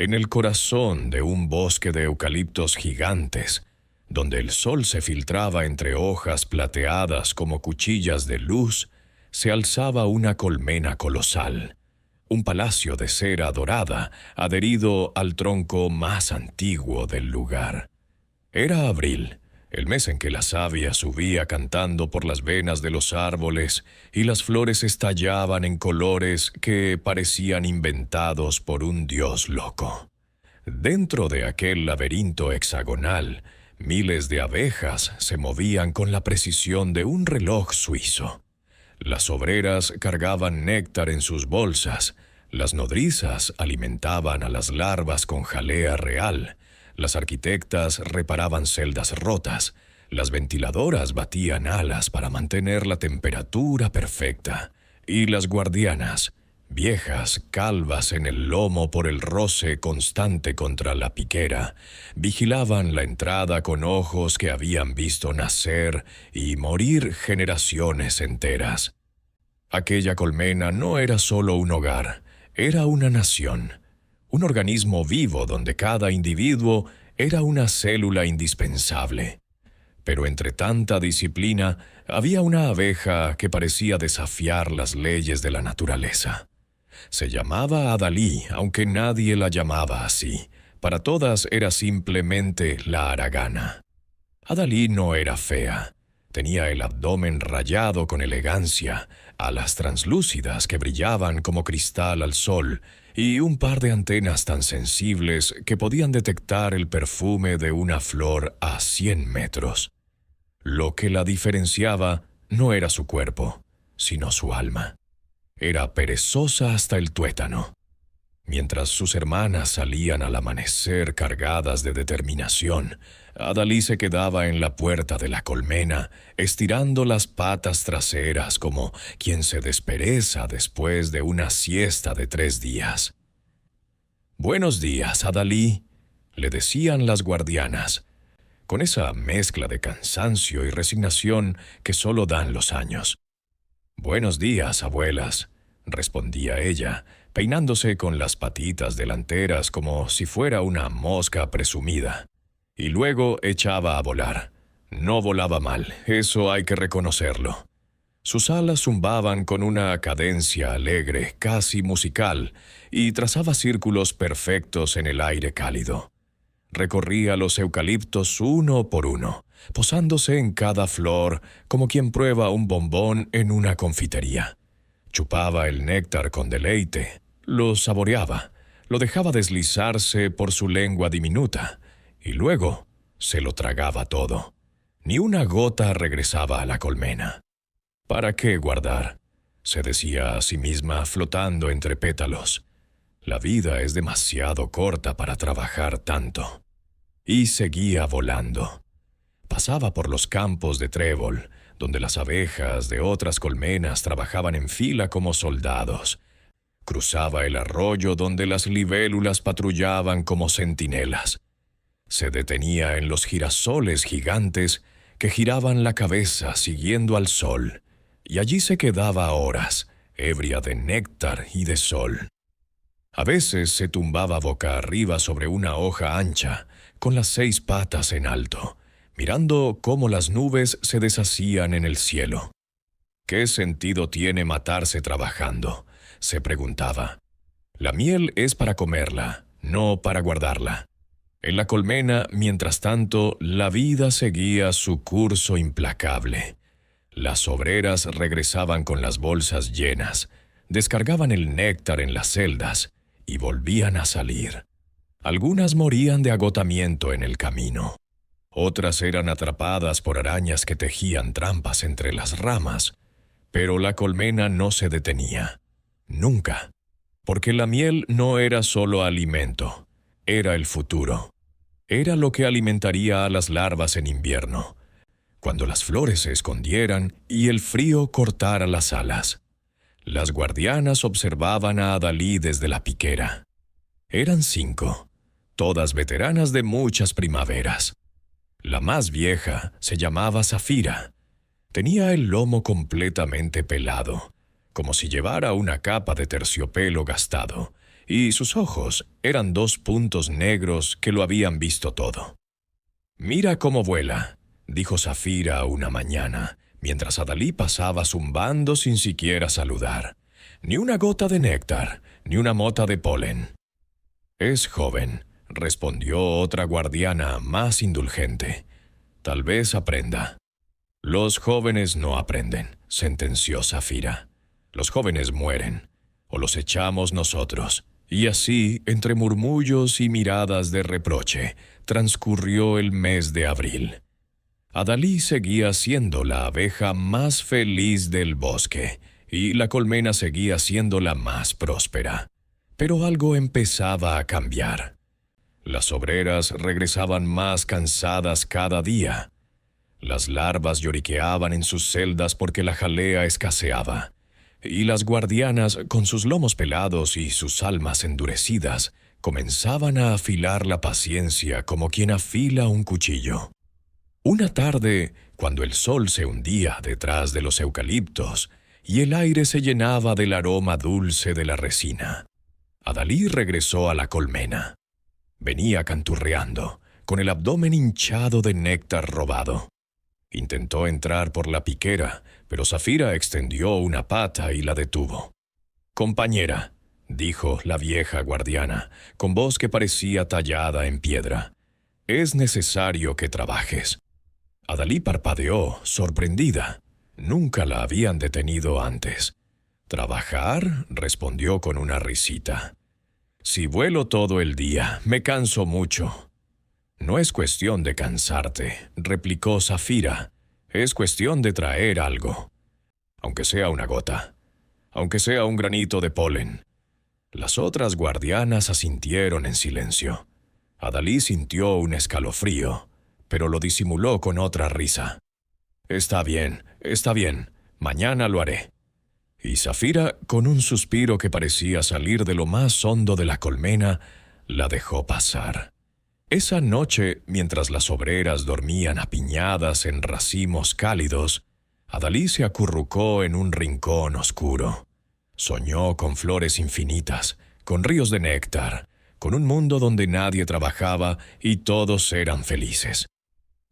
en el corazón de un bosque de eucaliptos gigantes, donde el sol se filtraba entre hojas plateadas como cuchillas de luz, se alzaba una colmena colosal, un palacio de cera dorada adherido al tronco más antiguo del lugar. Era abril, el mes en que la savia subía cantando por las venas de los árboles y las flores estallaban en colores que parecían inventados por un dios loco. Dentro de aquel laberinto hexagonal, miles de abejas se movían con la precisión de un reloj suizo. Las obreras cargaban néctar en sus bolsas, las nodrizas alimentaban a las larvas con jalea real, las arquitectas reparaban celdas rotas, las ventiladoras batían alas para mantener la temperatura perfecta, y las guardianas, viejas, calvas en el lomo por el roce constante contra la piquera, vigilaban la entrada con ojos que habían visto nacer y morir generaciones enteras. Aquella colmena no era solo un hogar, era una nación, un organismo vivo donde cada individuo era una célula indispensable. Pero entre tanta disciplina había una abeja que parecía desafiar las leyes de la naturaleza. Se llamaba Adalí, aunque nadie la llamaba así. Para todas era simplemente la haragana. Adalí no era fea. Tenía el abdomen rayado con elegancia, alas translúcidas que brillaban como cristal al sol y un par de antenas tan sensibles que podían detectar el perfume de una flor a 100 metros. Lo que la diferenciaba no era su cuerpo, sino su alma. Era perezosa hasta el tuétano. Mientras sus hermanas salían al amanecer cargadas de determinación, Adalí se quedaba en la puerta de la colmena, estirando las patas traseras como quien se despereza después de una siesta de 3 días. «Buenos días, Adalí», le decían las guardianas, con esa mezcla de cansancio y resignación que solo dan los años. «Buenos días, abuelas», respondía ella, peinándose con las patitas delanteras como si fuera una mosca presumida. Y luego echaba a volar. No volaba mal, eso hay que reconocerlo. Sus alas zumbaban con una cadencia alegre, casi musical, y trazaba círculos perfectos en el aire cálido. Recorría los eucaliptos uno por uno, posándose en cada flor como quien prueba un bombón en una confitería. Chupaba el néctar con deleite, lo saboreaba, lo dejaba deslizarse por su lengua diminuta, y luego se lo tragaba todo. Ni una gota regresaba a la colmena. ¿Para qué guardar?, se decía a sí misma flotando entre pétalos. La vida es demasiado corta para trabajar tanto. Y seguía volando. Pasaba por los campos de trébol, donde las abejas de otras colmenas trabajaban en fila como soldados. Cruzaba el arroyo donde las libélulas patrullaban como centinelas. Se detenía en los girasoles gigantes que giraban la cabeza siguiendo al sol, y allí se quedaba horas, ebria de néctar y de sol. A veces se tumbaba boca arriba sobre una hoja ancha, con las 6 patas en alto, mirando cómo las nubes se deshacían en el cielo. ¿Qué sentido tiene matarse trabajando?, se preguntaba. La miel es para comerla, no para guardarla. En la colmena, mientras tanto, la vida seguía su curso implacable. Las obreras regresaban con las bolsas llenas, descargaban el néctar en las celdas y volvían a salir. Algunas morían de agotamiento en el camino. Otras eran atrapadas por arañas que tejían trampas entre las ramas, pero la colmena no se detenía. Nunca. Porque la miel no era solo alimento, era el futuro. Era lo que alimentaría a las larvas en invierno, cuando las flores se escondieran y el frío cortara las alas. Las guardianas observaban a Adalí desde la piquera. Eran 5, todas veteranas de muchas primaveras. La más vieja se llamaba Zafira. Tenía el lomo completamente pelado, como si llevara una capa de terciopelo gastado, y sus ojos eran 2 puntos negros que lo habían visto todo. «Mira cómo vuela», dijo Zafira una mañana, mientras Adalí pasaba zumbando sin siquiera saludar. «Ni una gota de néctar, ni una mota de polen». «Es joven», respondió otra guardiana más indulgente. «Tal vez aprenda». «Los jóvenes no aprenden», sentenció Zafira. «Los jóvenes mueren, o los echamos nosotros». Y así, entre murmullos y miradas de reproche, transcurrió el mes de abril. Adalí seguía siendo la abeja más feliz del bosque, y la colmena seguía siendo la más próspera. Pero algo empezaba a cambiar. Las obreras regresaban más cansadas cada día. Las larvas lloriqueaban en sus celdas porque la jalea escaseaba. Y las guardianas, con sus lomos pelados y sus almas endurecidas, comenzaban a afilar la paciencia como quien afila un cuchillo. Una tarde, cuando el sol se hundía detrás de los eucaliptos y el aire se llenaba del aroma dulce de la resina, Adalí regresó a la colmena. Venía canturreando, con el abdomen hinchado de néctar robado. Intentó entrar por la piquera, pero Zafira extendió una pata y la detuvo. «Compañera», dijo la vieja guardiana, con voz que parecía tallada en piedra, «es necesario que trabajes». Adalí parpadeó, sorprendida. Nunca la habían detenido antes. «¿Trabajar?», respondió con una risita. «Si vuelo todo el día, me canso mucho». «No es cuestión de cansarte», replicó Zafira. «Es cuestión de traer algo. Aunque sea una gota. Aunque sea un granito de polen». Las otras guardianas asintieron en silencio. Adalí sintió un escalofrío, pero lo disimuló con otra risa. Está bien, mañana lo haré». Y Zafira, con un suspiro que parecía salir de lo más hondo de la colmena, la dejó pasar. Esa noche, mientras las obreras dormían apiñadas en racimos cálidos, Adalí se acurrucó en un rincón oscuro. Soñó con flores infinitas, con ríos de néctar, con un mundo donde nadie trabajaba y todos eran felices.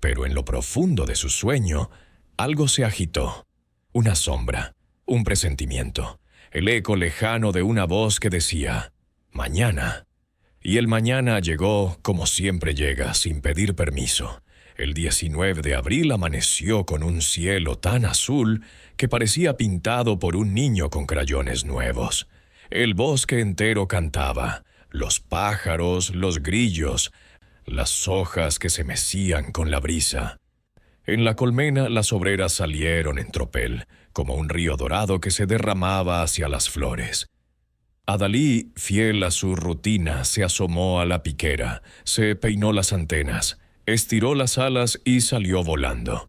Pero en lo profundo de su sueño, algo se agitó. Una sombra, un presentimiento, el eco lejano de una voz que decía, «Mañana». Y el mañana llegó como siempre llega, sin pedir permiso. El 19 de abril amaneció con un cielo tan azul que parecía pintado por un niño con crayones nuevos. El bosque entero cantaba, los pájaros, los grillos, las hojas que se mecían con la brisa. En la colmena las obreras salieron en tropel, como un río dorado que se derramaba hacia las flores. Adalí, fiel a su rutina, se asomó a la piquera, se peinó las antenas, estiró las alas y salió volando.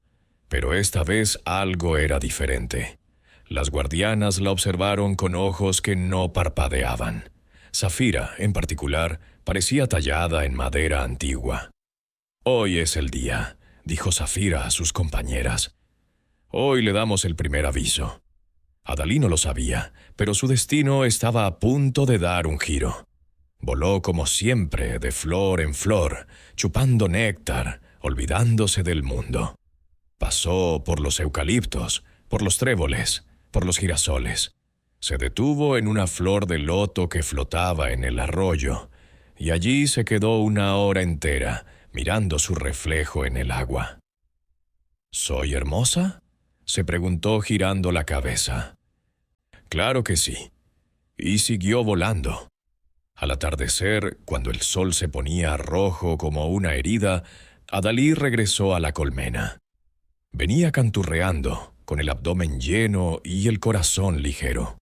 Pero esta vez algo era diferente. Las guardianas la observaron con ojos que no parpadeaban. Zafira, en particular, parecía tallada en madera antigua. «Hoy es el día», dijo Zafira a sus compañeras. «Hoy le damos el primer aviso». Adalí no lo sabía, pero su destino estaba a punto de dar un giro. Voló como siempre, de flor en flor, chupando néctar, olvidándose del mundo. Pasó por los eucaliptos, por los tréboles, por los girasoles. Se detuvo en una flor de loto que flotaba en el arroyo, y allí se quedó una hora entera, mirando su reflejo en el agua. «¿Soy hermosa?», se preguntó girando la cabeza. Claro que sí. Y siguió volando. Al atardecer, cuando el sol se ponía rojo como una herida, Adalí regresó a la colmena. Venía canturreando, con el abdomen lleno y el corazón ligero.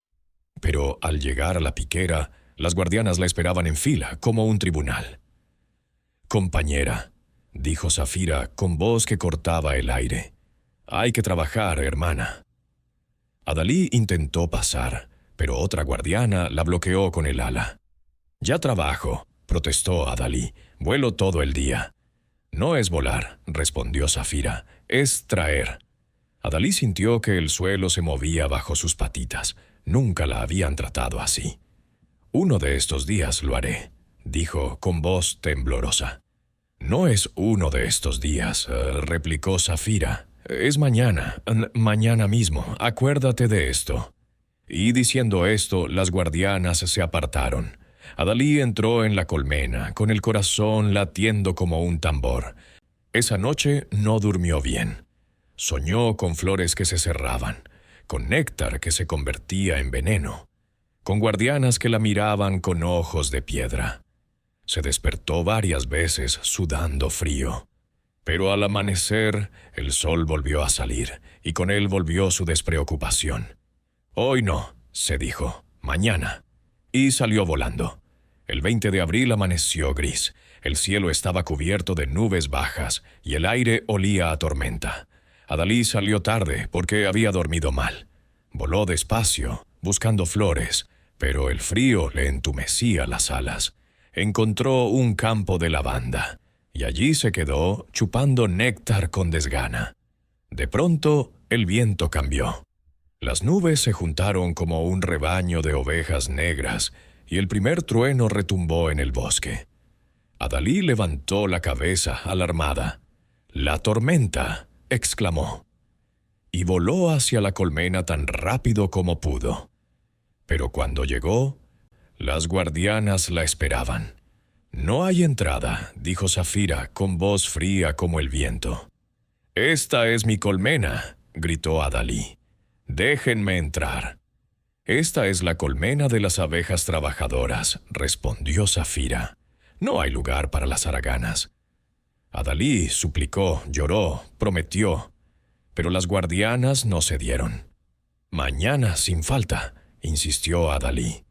Pero al llegar a la piquera, las guardianas la esperaban en fila, como un tribunal. «Compañera», dijo Zafira con voz que cortaba el aire, «hay que trabajar, hermana». Adalí intentó pasar, pero otra guardiana la bloqueó con el ala. «Ya trabajo», protestó Adalí, «vuelo todo el día». «No es volar», respondió Zafira, «es traer». Adalí sintió que el suelo se movía bajo sus patitas. Nunca la habían tratado así. Uno de estos días lo haré, dijo con voz temblorosa. No es uno de estos días, replicó Zafira. Es mañana, mañana mismo, acuérdate de esto. Y diciendo esto, las guardianas se apartaron. Adalí entró en la colmena, con el corazón latiendo como un tambor. Esa noche no durmió bien. Soñó con flores que se cerraban, con néctar que se convertía en veneno, con guardianas que la miraban con ojos de piedra. Se despertó varias veces sudando frío. Pero al amanecer, el sol volvió a salir, y con él volvió su despreocupación. Hoy no, se dijo, mañana. Y salió volando. El 20 de abril amaneció gris. El cielo estaba cubierto de nubes bajas, y el aire olía a tormenta. Adalí salió tarde porque había dormido mal. Voló despacio, buscando flores, pero el frío le entumecía las alas. Encontró un campo de lavanda, y allí se quedó chupando néctar con desgana. De pronto, el viento cambió. Las nubes se juntaron como un rebaño de ovejas negras, y el primer trueno retumbó en el bosque. Adalí levantó la cabeza alarmada. «¡La tormenta!», exclamó. Y voló hacia la colmena tan rápido como pudo. Pero cuando llegó, las guardianas la esperaban. «No hay entrada», dijo Zafira con voz fría como el viento. «Esta es mi colmena», gritó Adalí. «Déjenme entrar». «Esta es la colmena de las abejas trabajadoras», respondió Zafira. «No hay lugar para las haraganas». Adalí suplicó, lloró, prometió, pero las guardianas no cedieron. «Mañana, sin falta», insistió Adalí.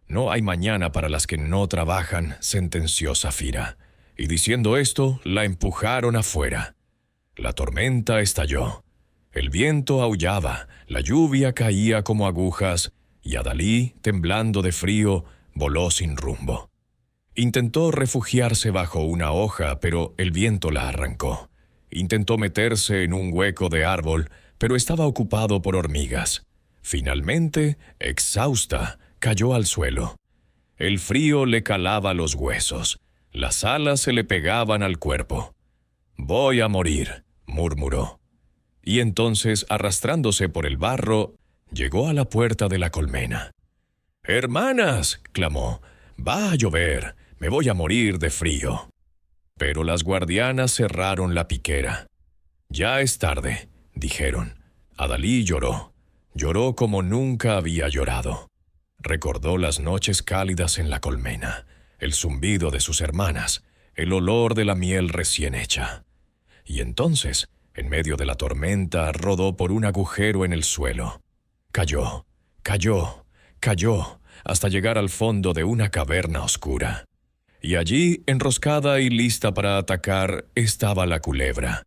«No hay mañana para las que no trabajan», sentenció Zafira, y diciendo esto, la empujaron afuera. La tormenta estalló. El viento aullaba, la lluvia caía como agujas, y Adalí, temblando de frío, voló sin rumbo. Intentó refugiarse bajo una hoja, pero el viento la arrancó. Intentó meterse en un hueco de árbol, pero estaba ocupado por hormigas. Finalmente, exhausta, cayó al suelo. El frío le calaba los huesos, las alas se le pegaban al cuerpo. «Voy a morir», murmuró. Y entonces, arrastrándose por el barro, llegó a la puerta de la colmena. «¡Hermanas!», clamó, «va a llover, me voy a morir de frío». Pero las guardianas cerraron la piquera. «Ya es tarde», dijeron. Adalí lloró. Lloró como nunca había llorado. Recordó las noches cálidas en la colmena, el zumbido de sus hermanas, el olor de la miel recién hecha. Y entonces, en medio de la tormenta, rodó por un agujero en el suelo. Cayó, cayó, cayó, hasta llegar al fondo de una caverna oscura. Y allí, enroscada y lista para atacar, estaba la culebra.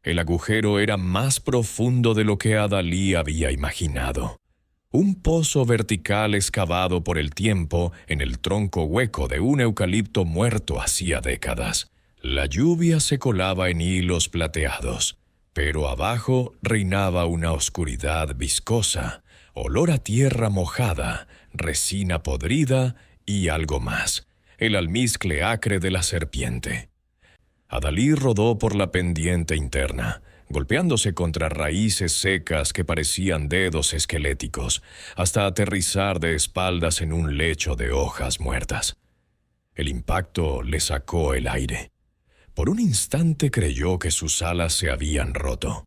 El agujero era más profundo de lo que Adalí había imaginado. Un pozo vertical excavado por el tiempo en el tronco hueco de un eucalipto muerto hacía décadas. La lluvia se colaba en hilos plateados, pero abajo reinaba una oscuridad viscosa, olor a tierra mojada, resina podrida y algo más, el almizcle acre de la serpiente. Adalí rodó por la pendiente interna, golpeándose contra raíces secas que parecían dedos esqueléticos, hasta aterrizar de espaldas en un lecho de hojas muertas. El impacto le sacó el aire. Por un instante creyó que sus alas se habían roto.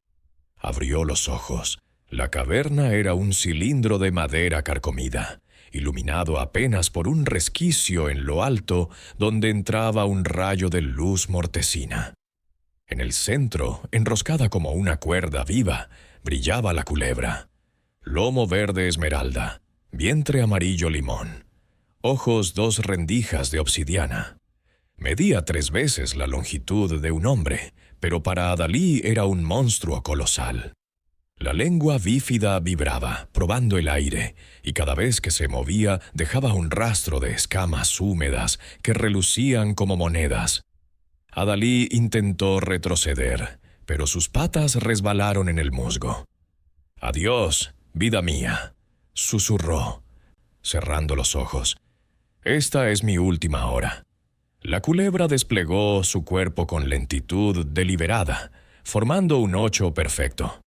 Abrió los ojos. La caverna era un cilindro de madera carcomida, iluminado apenas por un resquicio en lo alto donde entraba un rayo de luz mortecina. En el centro, enroscada como una cuerda viva, brillaba la culebra. Lomo verde esmeralda, vientre amarillo limón, ojos 2 rendijas de obsidiana. Medía 3 veces la longitud de un hombre, pero para Adalí era un monstruo colosal. La lengua bífida vibraba, probando el aire, y cada vez que se movía dejaba un rastro de escamas húmedas que relucían como monedas. Adalí intentó retroceder, pero sus patas resbalaron en el musgo. «Adiós, vida mía», susurró, cerrando los ojos. Esta es mi última hora. La culebra desplegó su cuerpo con lentitud deliberada, formando un 8 perfecto.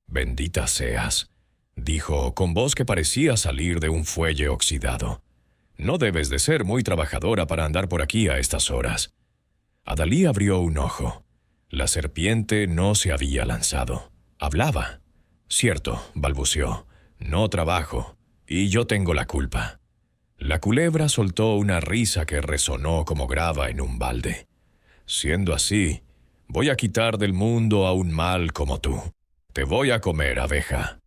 «Bendita seas», dijo con voz que parecía salir de un fuelle oxidado. «No debes de ser muy trabajadora para andar por aquí a estas horas». Adalí abrió un ojo. La serpiente no se había lanzado. Hablaba. «Cierto», balbuceó, «no trabajo, y yo tengo la culpa». La culebra soltó una risa que resonó como grava en un balde. «Siendo así, voy a quitar del mundo a un mal como tú. Te voy a comer, abeja».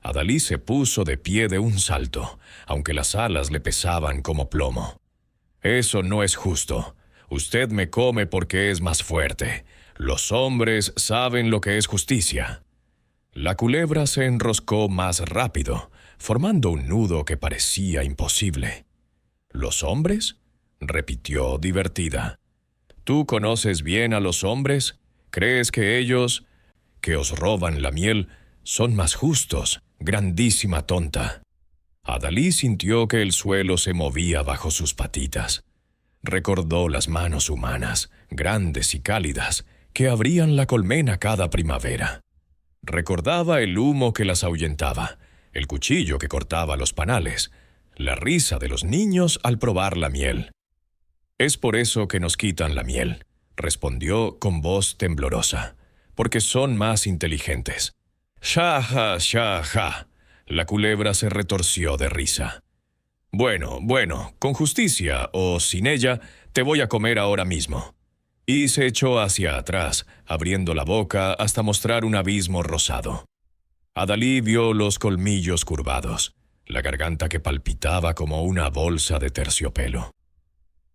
Adalí se puso de pie de un salto, aunque las alas le pesaban como plomo. «Eso no es justo. Usted me come porque es más fuerte. Los hombres saben lo que es justicia». La culebra se enroscó más rápido, formando un nudo que parecía imposible. «¿Los hombres?», repitió divertida. «¿Tú conoces bien a los hombres? ¿Crees que ellos, que os roban la miel, son más justos, grandísima tonta?» Adalí sintió que el suelo se movía bajo sus patitas. Recordó las manos humanas, grandes y cálidas, que abrían la colmena cada primavera. Recordaba el humo que las ahuyentaba, el cuchillo que cortaba los panales, la risa de los niños al probar la miel. «Es por eso que nos quitan la miel», respondió con voz temblorosa, «porque son más inteligentes». «Sha, ja, sha, ja». La culebra se retorció de risa. Bueno, con justicia o sin ella, te voy a comer ahora mismo». Y se echó hacia atrás, abriendo la boca hasta mostrar un abismo rosado. Adalí vio los colmillos curvados, la garganta que palpitaba como una bolsa de terciopelo.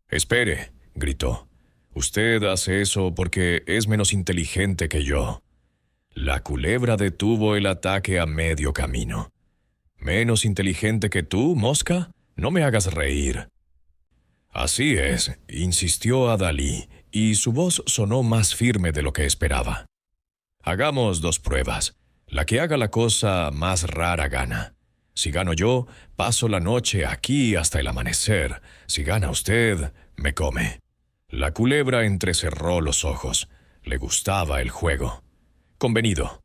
«Espere», gritó. «Usted hace eso porque es menos inteligente que yo». La culebra detuvo el ataque a medio camino. «¿Menos inteligente que tú, mosca? No me hagas reír». «Así es», insistió Adalí, y su voz sonó más firme de lo que esperaba. «Hagamos 2 pruebas. La que haga la cosa más rara gana. Si gano yo, paso la noche aquí hasta el amanecer. Si gana usted, me come». La culebra entrecerró los ojos. Le gustaba el juego. «Convenido».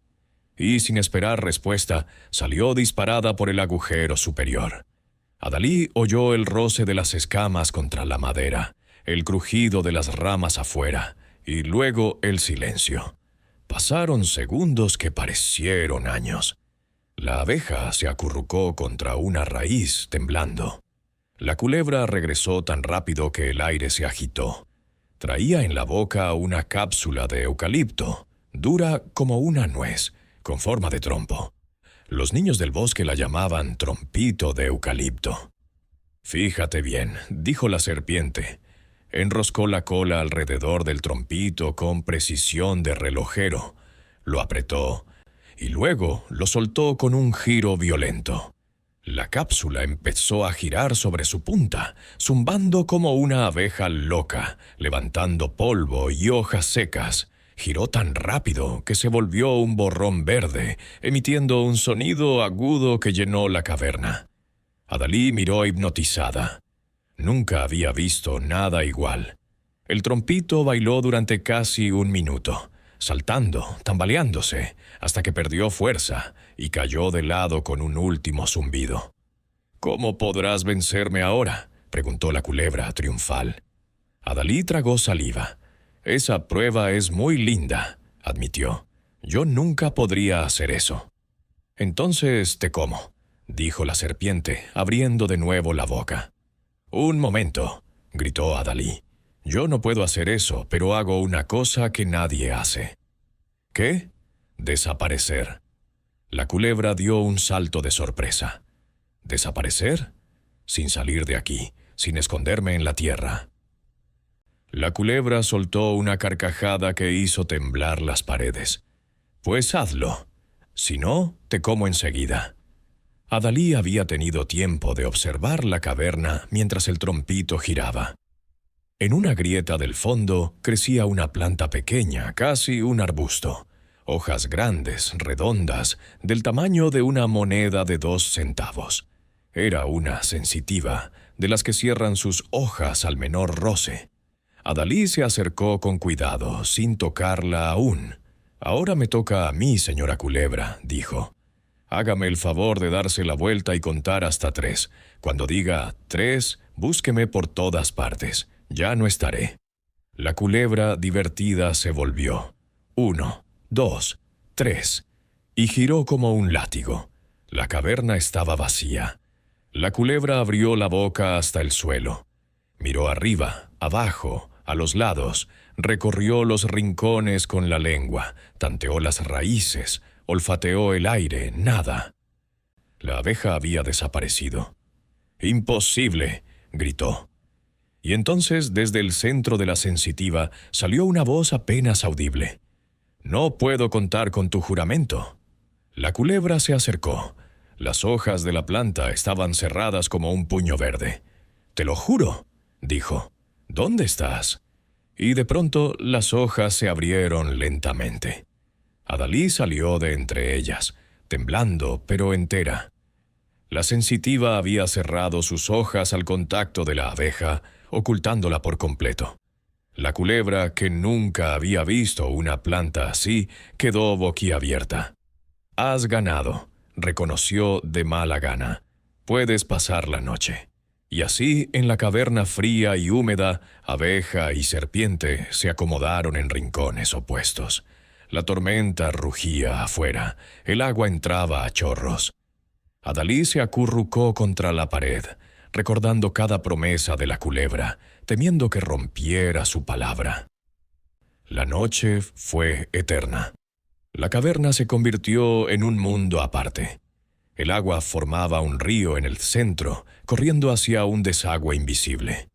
Y sin esperar respuesta, salió disparada por el agujero superior. Adalí oyó el roce de las escamas contra la madera, el crujido de las ramas afuera, y luego el silencio. Pasaron segundos que parecieron años. La abeja se acurrucó contra una raíz, temblando. La culebra regresó tan rápido que el aire se agitó. Traía en la boca una cápsula de eucalipto, dura como una nuez, con forma de trompo. Los niños del bosque la llamaban trompito de eucalipto. «Fíjate bien», dijo la serpiente. Enroscó la cola alrededor del trompito con precisión de relojero. Lo apretó y luego lo soltó con un giro violento. La cápsula empezó a girar sobre su punta, zumbando como una abeja loca, levantando polvo y hojas secas. Giró tan rápido que se volvió un borrón verde, emitiendo un sonido agudo que llenó la caverna. Adalí miró hipnotizada. Nunca había visto nada igual. El trompito bailó durante casi 1 minuto, saltando, tambaleándose, hasta que perdió fuerza y cayó de lado con un último zumbido. «¿Cómo podrás vencerme ahora?», preguntó la culebra triunfal. Adalí tragó saliva. «Esa prueba es muy linda», admitió. «Yo nunca podría hacer eso». «Entonces te como», dijo la serpiente, abriendo de nuevo la boca. «Un momento», gritó Adalí. «Yo no puedo hacer eso, pero hago una cosa que nadie hace». «¿Qué?», «Desaparecer». La culebra dio un salto de sorpresa. «¿Desaparecer?», «Sin salir de aquí, sin esconderme en la tierra». La culebra soltó una carcajada que hizo temblar las paredes. «Pues hazlo. Si no, te como enseguida». Adalí había tenido tiempo de observar la caverna mientras el trompito giraba. En una grieta del fondo crecía una planta pequeña, casi un arbusto. Hojas grandes, redondas, del tamaño de una moneda de 2 centavos. Era una sensitiva, de las que cierran sus hojas al menor roce. Adalí se acercó con cuidado, sin tocarla aún. «Ahora me toca a mí, señora Culebra», dijo. «Hágame el favor de darse la vuelta y contar hasta 3. Cuando diga 3, búsqueme por todas partes. Ya no estaré». La culebra, divertida, se volvió. 1, 2, 3. Y giró como un látigo. La caverna estaba vacía. La culebra abrió la boca hasta el suelo. Miró arriba, abajo, a los lados, recorrió los rincones con la lengua, tanteó las raíces, olfateó el aire, nada. La abeja había desaparecido. «¡Imposible!», gritó. Y entonces, desde el centro de la sensitiva, salió una voz apenas audible. «No puedo contar con tu juramento». La culebra se acercó. Las hojas de la planta estaban cerradas como un puño verde. «Te lo juro», dijo. «¿Dónde estás?». Y de pronto las hojas se abrieron lentamente. Adalí salió de entre ellas, temblando, pero entera. La sensitiva había cerrado sus hojas al contacto de la abeja, ocultándola por completo. La culebra, que nunca había visto una planta así, quedó boquiabierta. «Has ganado», reconoció de mala gana. «Puedes pasar la noche». Y así, en la caverna fría y húmeda, abeja y serpiente se acomodaron en rincones opuestos. La tormenta rugía afuera, el agua entraba a chorros. Adalí se acurrucó contra la pared, recordando cada promesa de la culebra, temiendo que rompiera su palabra. La noche fue eterna. La caverna se convirtió en un mundo aparte. El agua formaba un río en el centro, corriendo hacia un desagüe invisible.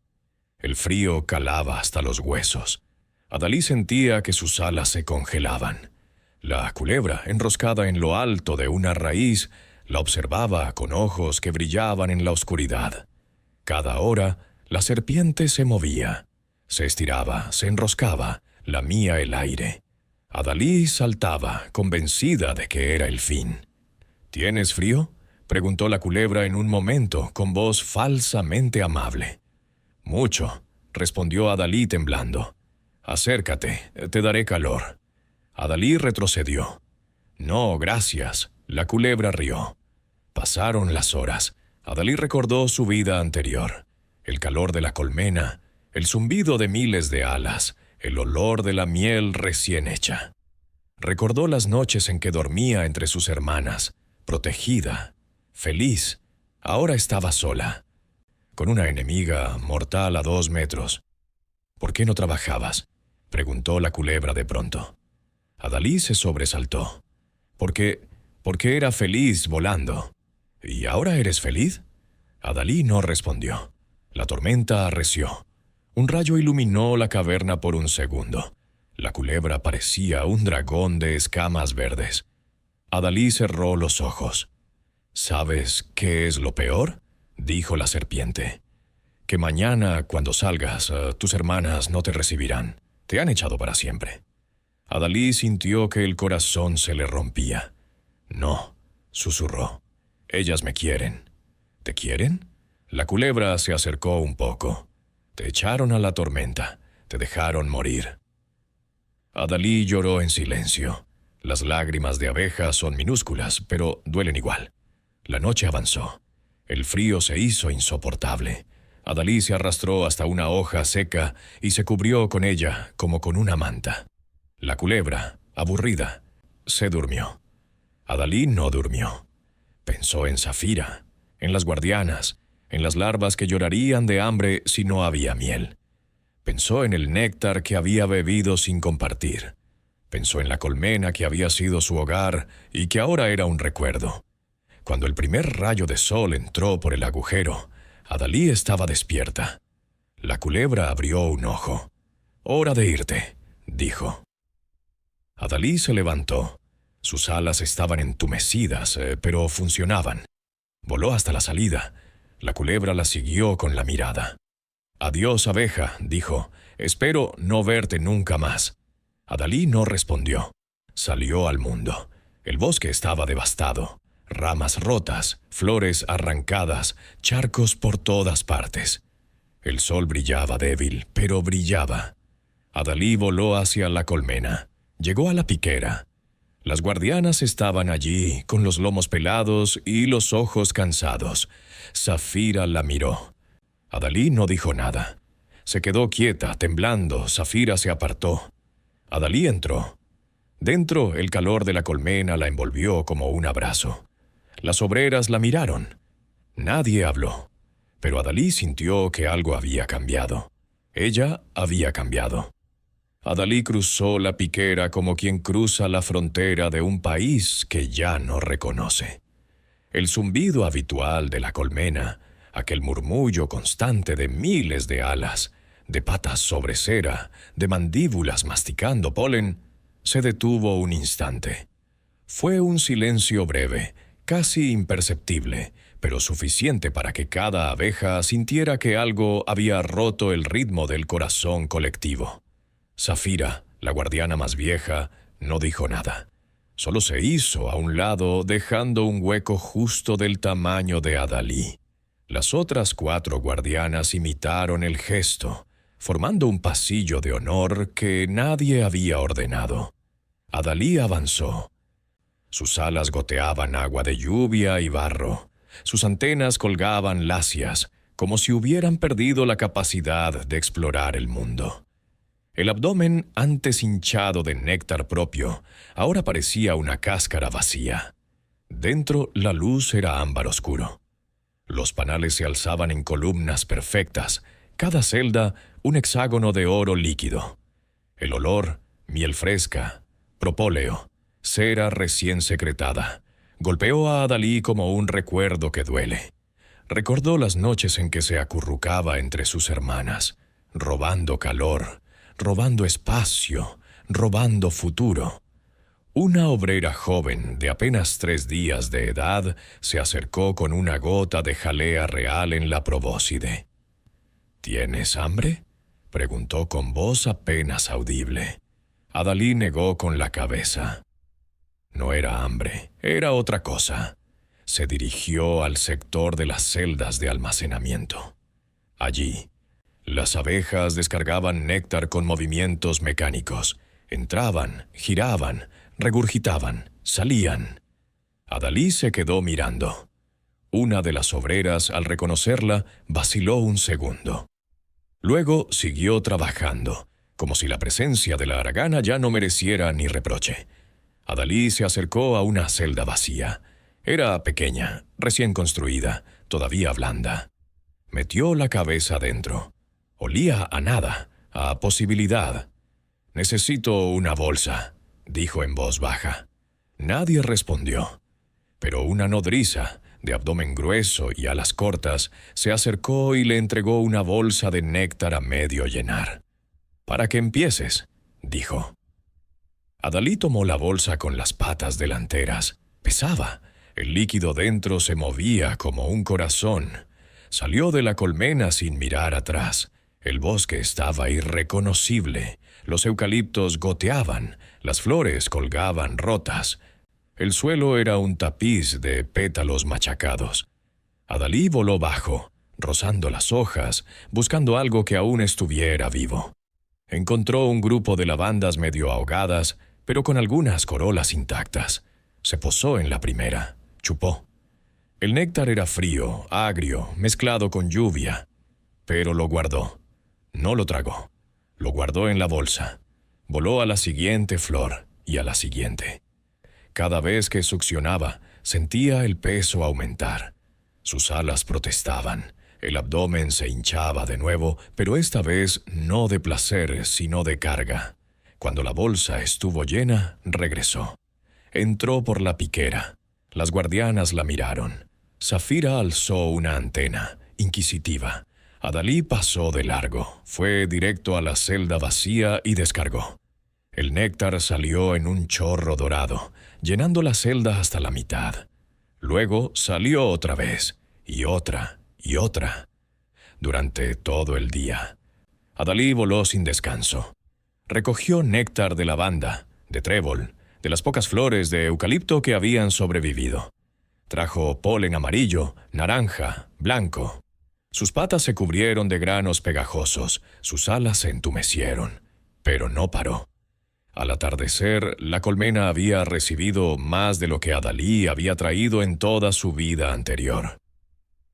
El frío calaba hasta los huesos. Adalí sentía que sus alas se congelaban. La culebra, enroscada en lo alto de una raíz, la observaba con ojos que brillaban en la oscuridad. Cada hora, la serpiente se movía. Se estiraba, se enroscaba, lamía el aire. Adalí saltaba, convencida de que era el fin. «¿Tienes frío?», preguntó la culebra en un momento, con voz falsamente amable. «Mucho», respondió Adalí temblando. «Acércate, te daré calor». Adalí retrocedió. «No, gracias», la culebra rió. Pasaron las horas. Adalí recordó su vida anterior. El calor de la colmena, el zumbido de miles de alas, el olor de la miel recién hecha. Recordó las noches en que dormía entre sus hermanas, protegida, feliz. Ahora estaba sola, con una enemiga mortal a 2 metros. «¿Por qué no trabajabas?», preguntó la culebra de pronto. Adalí se sobresaltó. Porque era feliz volando. «¿Y ahora eres feliz?». Adalí no respondió. La tormenta arreció. Un rayo iluminó la caverna por un segundo. La culebra parecía un dragón de escamas verdes. Adalí cerró los ojos. «¿Sabes qué es lo peor?», dijo la serpiente. «Que mañana, cuando salgas, tus hermanas no te recibirán. Te han echado para siempre». Adalí sintió que el corazón se le rompía. «No», susurró. «Ellas me quieren». «¿Te quieren?». La culebra se acercó un poco. «Te echaron a la tormenta. Te dejaron morir». Adalí lloró en silencio. Las lágrimas de abeja son minúsculas, pero duelen igual. La noche avanzó. El frío se hizo insoportable. Adalí se arrastró hasta una hoja seca y se cubrió con ella como con una manta. La culebra, aburrida, se durmió. Adalí no durmió. Pensó en Zafira, en las guardianas, en las larvas que llorarían de hambre si no había miel. Pensó en el néctar que había bebido sin compartir. Pensó en la colmena que había sido su hogar y que ahora era un recuerdo. Cuando el primer rayo de sol entró por el agujero, Adalí estaba despierta. La culebra abrió un ojo. «Hora de irte», dijo. Adalí se levantó. Sus alas estaban entumecidas, pero funcionaban. Voló hasta la salida. La culebra la siguió con la mirada. «Adiós, abeja», dijo. «Espero no verte nunca más». Adalí no respondió. Salió al mundo. El bosque estaba devastado. ramas rotas, flores arrancadas, charcos por todas partes. El sol brillaba débil, pero brillaba. Adalí voló hacia la colmena. Llegó a la piquera. Las guardianas estaban allí, con los lomos pelados y los ojos cansados. Zafira la miró. Adalí no dijo nada. Se quedó quieta, temblando. Zafira se apartó. Adalí entró. Dentro, el calor de la colmena la envolvió como un abrazo. Las obreras la miraron. Nadie habló. Pero Adalí sintió que algo había cambiado. Ella había cambiado. Adalí cruzó la piquera como quien cruza la frontera de un país que ya no reconoce. El zumbido habitual de la colmena, aquel murmullo constante de miles de alas, de patas sobre cera, de mandíbulas masticando polen, se detuvo un instante. Fue un silencio breve, casi imperceptible, pero suficiente para que cada abeja sintiera que algo había roto el ritmo del corazón colectivo. Zafira, la guardiana más vieja, no dijo nada. Solo se hizo a un lado, dejando un hueco justo del tamaño de Adalí. Las otras 4 guardianas imitaron el gesto, formando un pasillo de honor que nadie había ordenado. Adalí avanzó. Sus alas goteaban agua de lluvia y barro. Sus antenas colgaban lacias, como si hubieran perdido la capacidad de explorar el mundo. El abdomen, antes hinchado de néctar propio, ahora parecía una cáscara vacía. Dentro, la luz era ámbar oscuro. Los panales se alzaban en columnas perfectas, cada celda un hexágono de oro líquido. El olor, miel fresca, propóleo, cera recién secretada, golpeó a Adalí como un recuerdo que duele. Recordó las noches en que se acurrucaba entre sus hermanas, robando calor, robando espacio, robando futuro. Una obrera joven de apenas 3 días de edad se acercó con una gota de jalea real en la probóscide. ¿Tienes hambre?, preguntó con voz apenas audible. Adalí negó con la cabeza. No era hambre, era otra cosa. Se dirigió al sector de las celdas de almacenamiento. Allí, las abejas descargaban néctar con movimientos mecánicos. Entraban, giraban, regurgitaban, salían. Adalí se quedó mirando. Una de las obreras, al reconocerla, vaciló un segundo. Luego siguió trabajando, como si la presencia de la haragana ya no mereciera ni reproche. Adalí se acercó a una celda vacía. Era pequeña, recién construida, todavía blanda. Metió la cabeza dentro. Olía a nada, a posibilidad. «Necesito una bolsa», dijo en voz baja. Nadie respondió. Pero una nodriza, de abdomen grueso y alas cortas, se acercó y le entregó una bolsa de néctar a medio llenar. «Para que empieces», dijo. Adalí tomó la bolsa con las patas delanteras. Pesaba. El líquido dentro se movía como un corazón. Salió de la colmena sin mirar atrás. El bosque estaba irreconocible. Los eucaliptos goteaban. Las flores colgaban rotas. El suelo era un tapiz de pétalos machacados. Adalí voló bajo, rozando las hojas, buscando algo que aún estuviera vivo. Encontró un grupo de lavandas medio ahogadas, pero con algunas corolas intactas. Se posó en la primera, chupó. El néctar era frío, agrio, mezclado con lluvia, pero lo guardó. No lo tragó. Lo guardó en la bolsa. Voló a la siguiente flor y a la siguiente. Cada vez que succionaba, sentía el peso aumentar. Sus alas protestaban. El abdomen se hinchaba de nuevo, pero esta vez no de placer, sino de carga. Cuando la bolsa estuvo llena, regresó. Entró por la piquera. Las guardianas la miraron. Zafira alzó una antena, inquisitiva. Adalí pasó de largo, fue directo a la celda vacía y descargó. El néctar salió en un chorro dorado, llenando la celda hasta la mitad. Luego salió otra vez, y otra, y otra. Durante todo el día. Adalí voló sin descanso. Recogió néctar de lavanda, de trébol, de las pocas flores de eucalipto que habían sobrevivido. Trajo polen amarillo, naranja, blanco. Sus patas se cubrieron de granos pegajosos, sus alas se entumecieron, pero no paró. Al atardecer, la colmena había recibido más de lo que Adalí había traído en toda su vida anterior.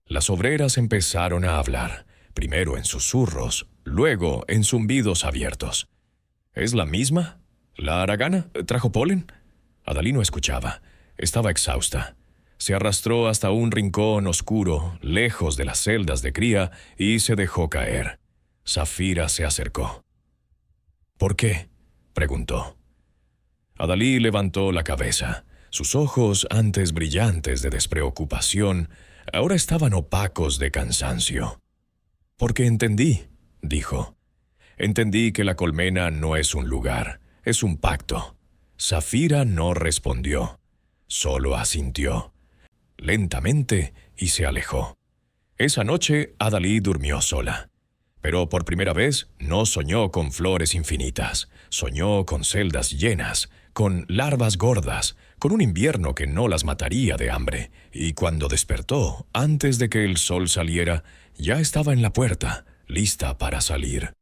Las obreras empezaron a hablar, primero en susurros, luego en zumbidos abiertos. ¿Es la misma? ¿La haragana? ¿Trajo polen? Adalí no escuchaba. Estaba exhausta. Se arrastró hasta un rincón oscuro, lejos de las celdas de cría, y se dejó caer. Zafira se acercó. ¿Por qué?, preguntó. Adalí levantó la cabeza. Sus ojos, antes brillantes de despreocupación, ahora estaban opacos de cansancio. «Porque entendí», dijo. «Entendí que la colmena no es un lugar, es un pacto». Zafira no respondió, solo asintió, lentamente, y se alejó. Esa noche Adalí durmió sola. Pero por primera vez no soñó con flores infinitas, soñó con celdas llenas, con larvas gordas, con un invierno que no las mataría de hambre, y cuando despertó, antes de que el sol saliera, ya estaba en la puerta, lista para salir.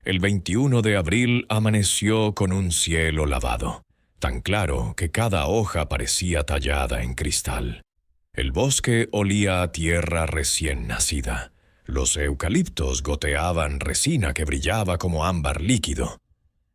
El 21 de abril amaneció con un cielo lavado, tan claro que cada hoja parecía tallada en cristal. El bosque olía a tierra recién nacida. Los eucaliptos goteaban resina que brillaba como ámbar líquido.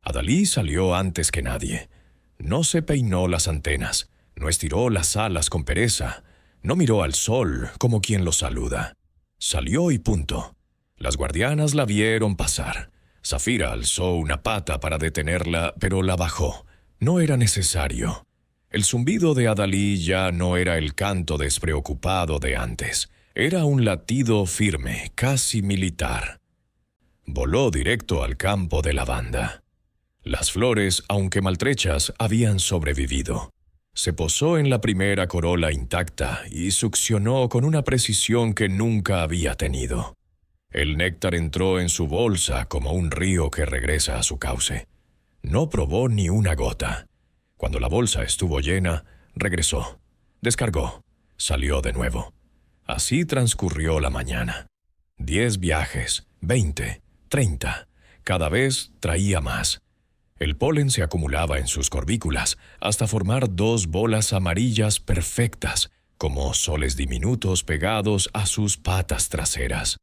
Adalí salió antes que nadie. No se peinó las antenas, no estiró las alas con pereza, no miró al sol como quien lo saluda. Salió y punto. Las guardianas la vieron pasar. Zafira alzó una pata para detenerla, pero la bajó. No era necesario. El zumbido de Adalí ya no era el canto despreocupado de antes. Era un latido firme, casi militar. Voló directo al campo de lavanda. Las flores, aunque maltrechas, habían sobrevivido. Se posó en la primera corola intacta y succionó con una precisión que nunca había tenido. El néctar entró en su bolsa como un río que regresa a su cauce. No probó ni una gota. Cuando la bolsa estuvo llena, regresó. Descargó. Salió de nuevo. Así transcurrió la mañana. 10 viajes, 20, 30. Cada vez traía más. El polen se acumulaba en sus corbículas hasta formar 2 bolas amarillas perfectas, como soles diminutos pegados a sus patas traseras.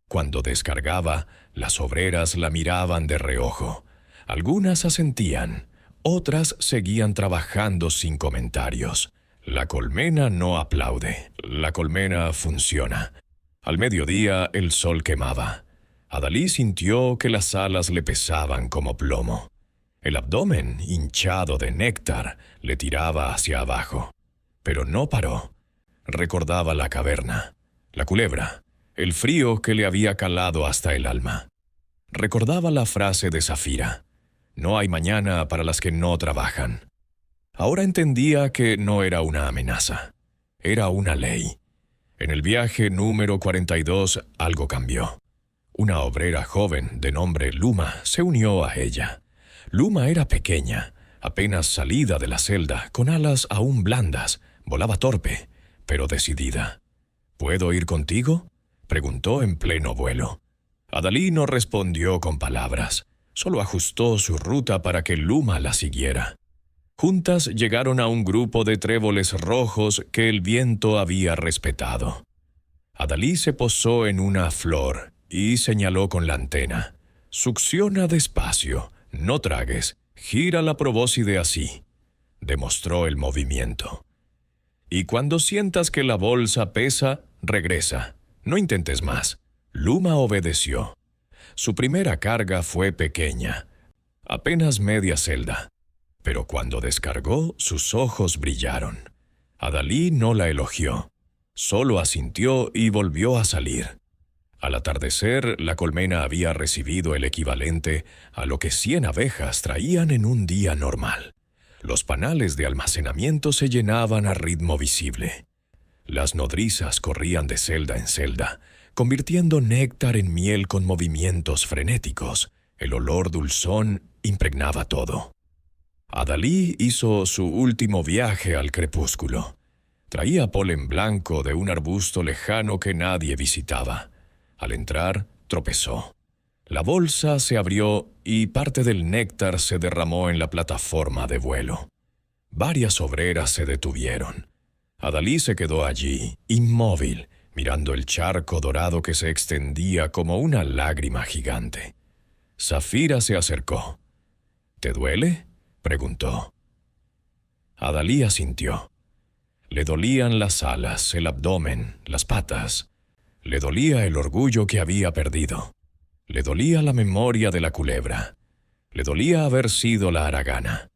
Cuando descargaba, las obreras la miraban de reojo. Algunas asentían, otras seguían trabajando sin comentarios. La colmena no aplaude, la colmena funciona. Al mediodía el sol quemaba. Adalí sintió que las alas le pesaban como plomo. El abdomen, hinchado de néctar, le tiraba hacia abajo. Pero no paró. Recordaba la caverna, la culebra, el frío que le había calado hasta el alma. Recordaba la frase de Zafira: «No hay mañana para las que no trabajan». Ahora entendía que no era una amenaza, era una ley. En el viaje número 42 algo cambió. Una obrera joven de nombre Luma se unió a ella. Luma era pequeña, apenas salida de la celda, con alas aún blandas, volaba torpe, pero decidida. «¿Puedo ir contigo?», preguntó en pleno vuelo. Adalí no respondió con palabras, solo ajustó su ruta para que Luma la siguiera. Juntas llegaron a un grupo de tréboles rojos que el viento había respetado. Adalí se posó en una flor y señaló con la antena: «Succiona despacio, no tragues, gira la probóscide así». Demostró el movimiento. «Y cuando sientas que la bolsa pesa, regresa. No intentes más». Luma obedeció. Su primera carga fue pequeña, apenas media celda. Pero cuando descargó, sus ojos brillaron. Adalí no la elogió, solo asintió y volvió a salir. Al atardecer, la colmena había recibido el equivalente a lo que 100 abejas traían en un día normal. Los panales de almacenamiento se llenaban a ritmo visible. Las nodrizas corrían de celda en celda, convirtiendo néctar en miel con movimientos frenéticos. El olor dulzón impregnaba todo. Adalí hizo su último viaje al crepúsculo. Traía polen blanco de un arbusto lejano que nadie visitaba. Al entrar, tropezó. La bolsa se abrió y parte del néctar se derramó en la plataforma de vuelo. Varias obreras se detuvieron. Adalí se quedó allí, inmóvil, mirando el charco dorado que se extendía como una lágrima gigante. Safira se acercó. «¿Te duele?», preguntó. Adalí asintió. Le dolían las alas, el abdomen, las patas. Le dolía el orgullo que había perdido. Le dolía la memoria de la culebra. Le dolía haber sido la haragana.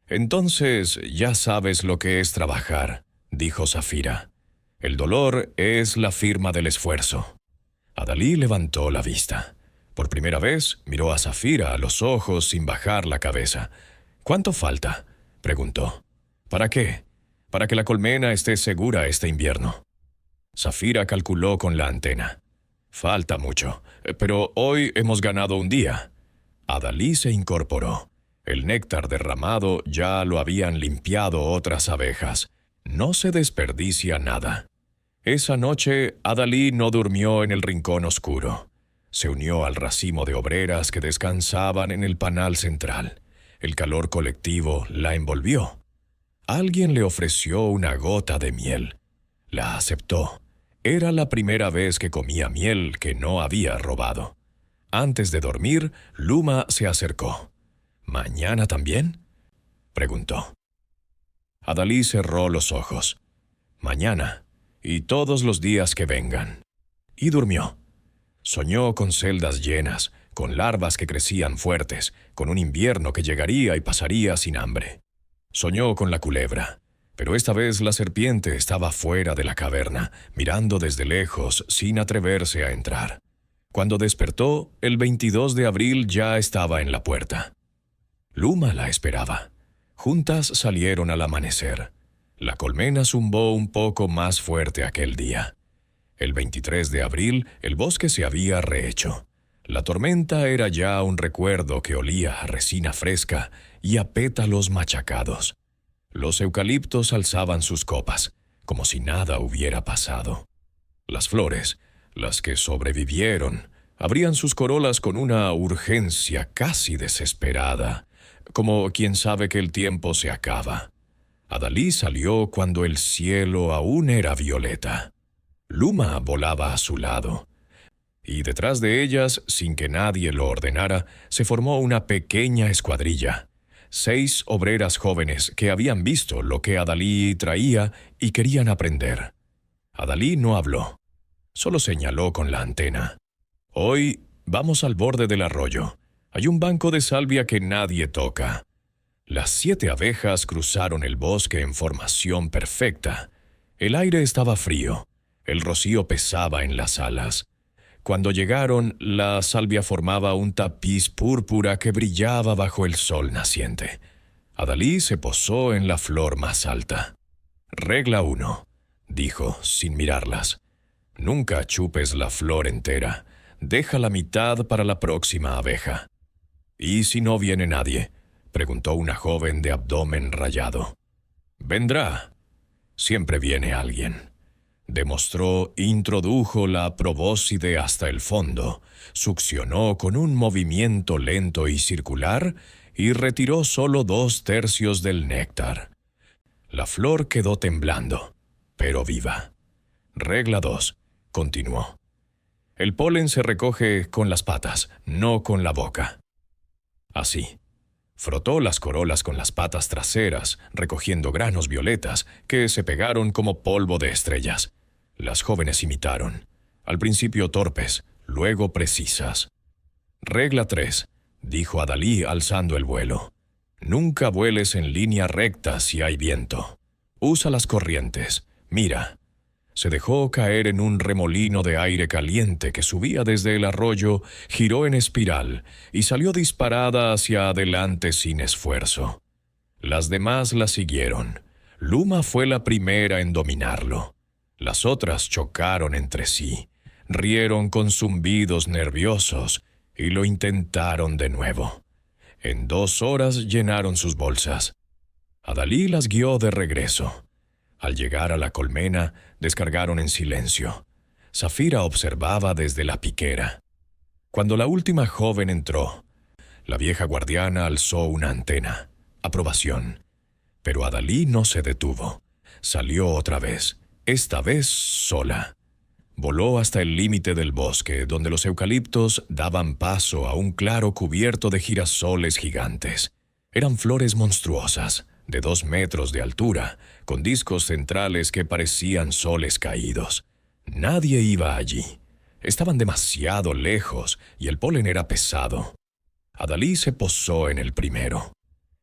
«Entonces ya sabes lo que es trabajar», dijo Safira. «El dolor es la firma del esfuerzo». Adalí levantó la vista. Por primera vez miró a Safira a los ojos sin bajar la cabeza. «¿Cuánto falta?», preguntó. «¿Para qué?». «Para que la colmena esté segura este invierno». Safira calculó con la antena. «Falta mucho, pero hoy hemos ganado un día». Adalí se incorporó. El néctar derramado ya lo habían limpiado otras abejas. No se desperdicia nada. Esa noche, Adalí no durmió en el rincón oscuro. Se unió al racimo de obreras que descansaban en el panal central. El calor colectivo la envolvió. Alguien le ofreció una gota de miel. La aceptó. Era la primera vez que comía miel que no había robado. Antes de dormir, Luma se acercó. «¿Mañana también?», preguntó. Adalí cerró los ojos. «Mañana, y todos los días que vengan». Y durmió. Soñó con celdas llenas, con larvas que crecían fuertes, con un invierno que llegaría y pasaría sin hambre. Soñó con la culebra, pero esta vez la serpiente estaba fuera de la caverna, mirando desde lejos sin atreverse a entrar. Cuando despertó, el 22 de abril ya estaba en la puerta. Luma la esperaba. Juntas salieron al amanecer. La colmena zumbó un poco más fuerte aquel día. El 23 de abril, el bosque se había rehecho. La tormenta era ya un recuerdo que olía a resina fresca y a pétalos machacados. Los eucaliptos alzaban sus copas, como si nada hubiera pasado. Las flores, las que sobrevivieron, abrían sus corolas con una urgencia casi desesperada, como quien sabe que el tiempo se acaba. Adalí salió cuando el cielo aún era violeta. Luma volaba a su lado, y detrás de ellas, sin que nadie lo ordenara, se formó una pequeña escuadrilla. 6 obreras jóvenes que habían visto lo que Adalí traía y querían aprender. Adalí no habló, solo señaló con la antena. «Hoy vamos al borde del arroyo. Hay un banco de salvia que nadie toca». Las 7 abejas cruzaron el bosque en formación perfecta. El aire estaba frío. El rocío pesaba en las alas. Cuando llegaron, la salvia formaba un tapiz púrpura que brillaba bajo el sol naciente. Adalí se posó en la flor más alta. «Regla 1», dijo, sin mirarlas. «Nunca chupes la flor entera. Deja la mitad para la próxima abeja». «¿Y si no viene nadie?», preguntó una joven de abdomen rayado. «Vendrá. Siempre viene alguien». Demostró, introdujo la probóscide hasta el fondo, succionó con un movimiento lento y circular y retiró solo 2/3 del néctar. La flor quedó temblando, pero viva. Regla 2, continuó. El polen se recoge con las patas, no con la boca. Así. Frotó las corolas con las patas traseras, recogiendo granos violetas que se pegaron como polvo de estrellas. Las jóvenes imitaron, al principio torpes, luego precisas. Regla 3, dijo Adalí alzando el vuelo. Nunca vueles en línea recta si hay viento. Usa las corrientes. Mira. Se dejó caer en un remolino de aire caliente que subía desde el arroyo, giró en espiral y salió disparada hacia adelante sin esfuerzo. Las demás la siguieron. Luma fue la primera en dominarlo. Las otras chocaron entre sí, rieron con zumbidos nerviosos y lo intentaron de nuevo. En 2 horas llenaron sus bolsas. Adalí las guió de regreso. Al llegar a la colmena, descargaron en silencio. Zafira observaba desde la piquera. Cuando la última joven entró, la vieja guardiana alzó una antena. Aprobación. Pero Adalí no se detuvo. Salió otra vez, esta vez sola. Voló hasta el límite del bosque, donde los eucaliptos daban paso a un claro cubierto de girasoles gigantes. Eran flores monstruosas, de 2 metros de altura, con discos centrales que parecían soles caídos. Nadie iba allí. Estaban demasiado lejos y el polen era pesado. Adalí se posó en el primero.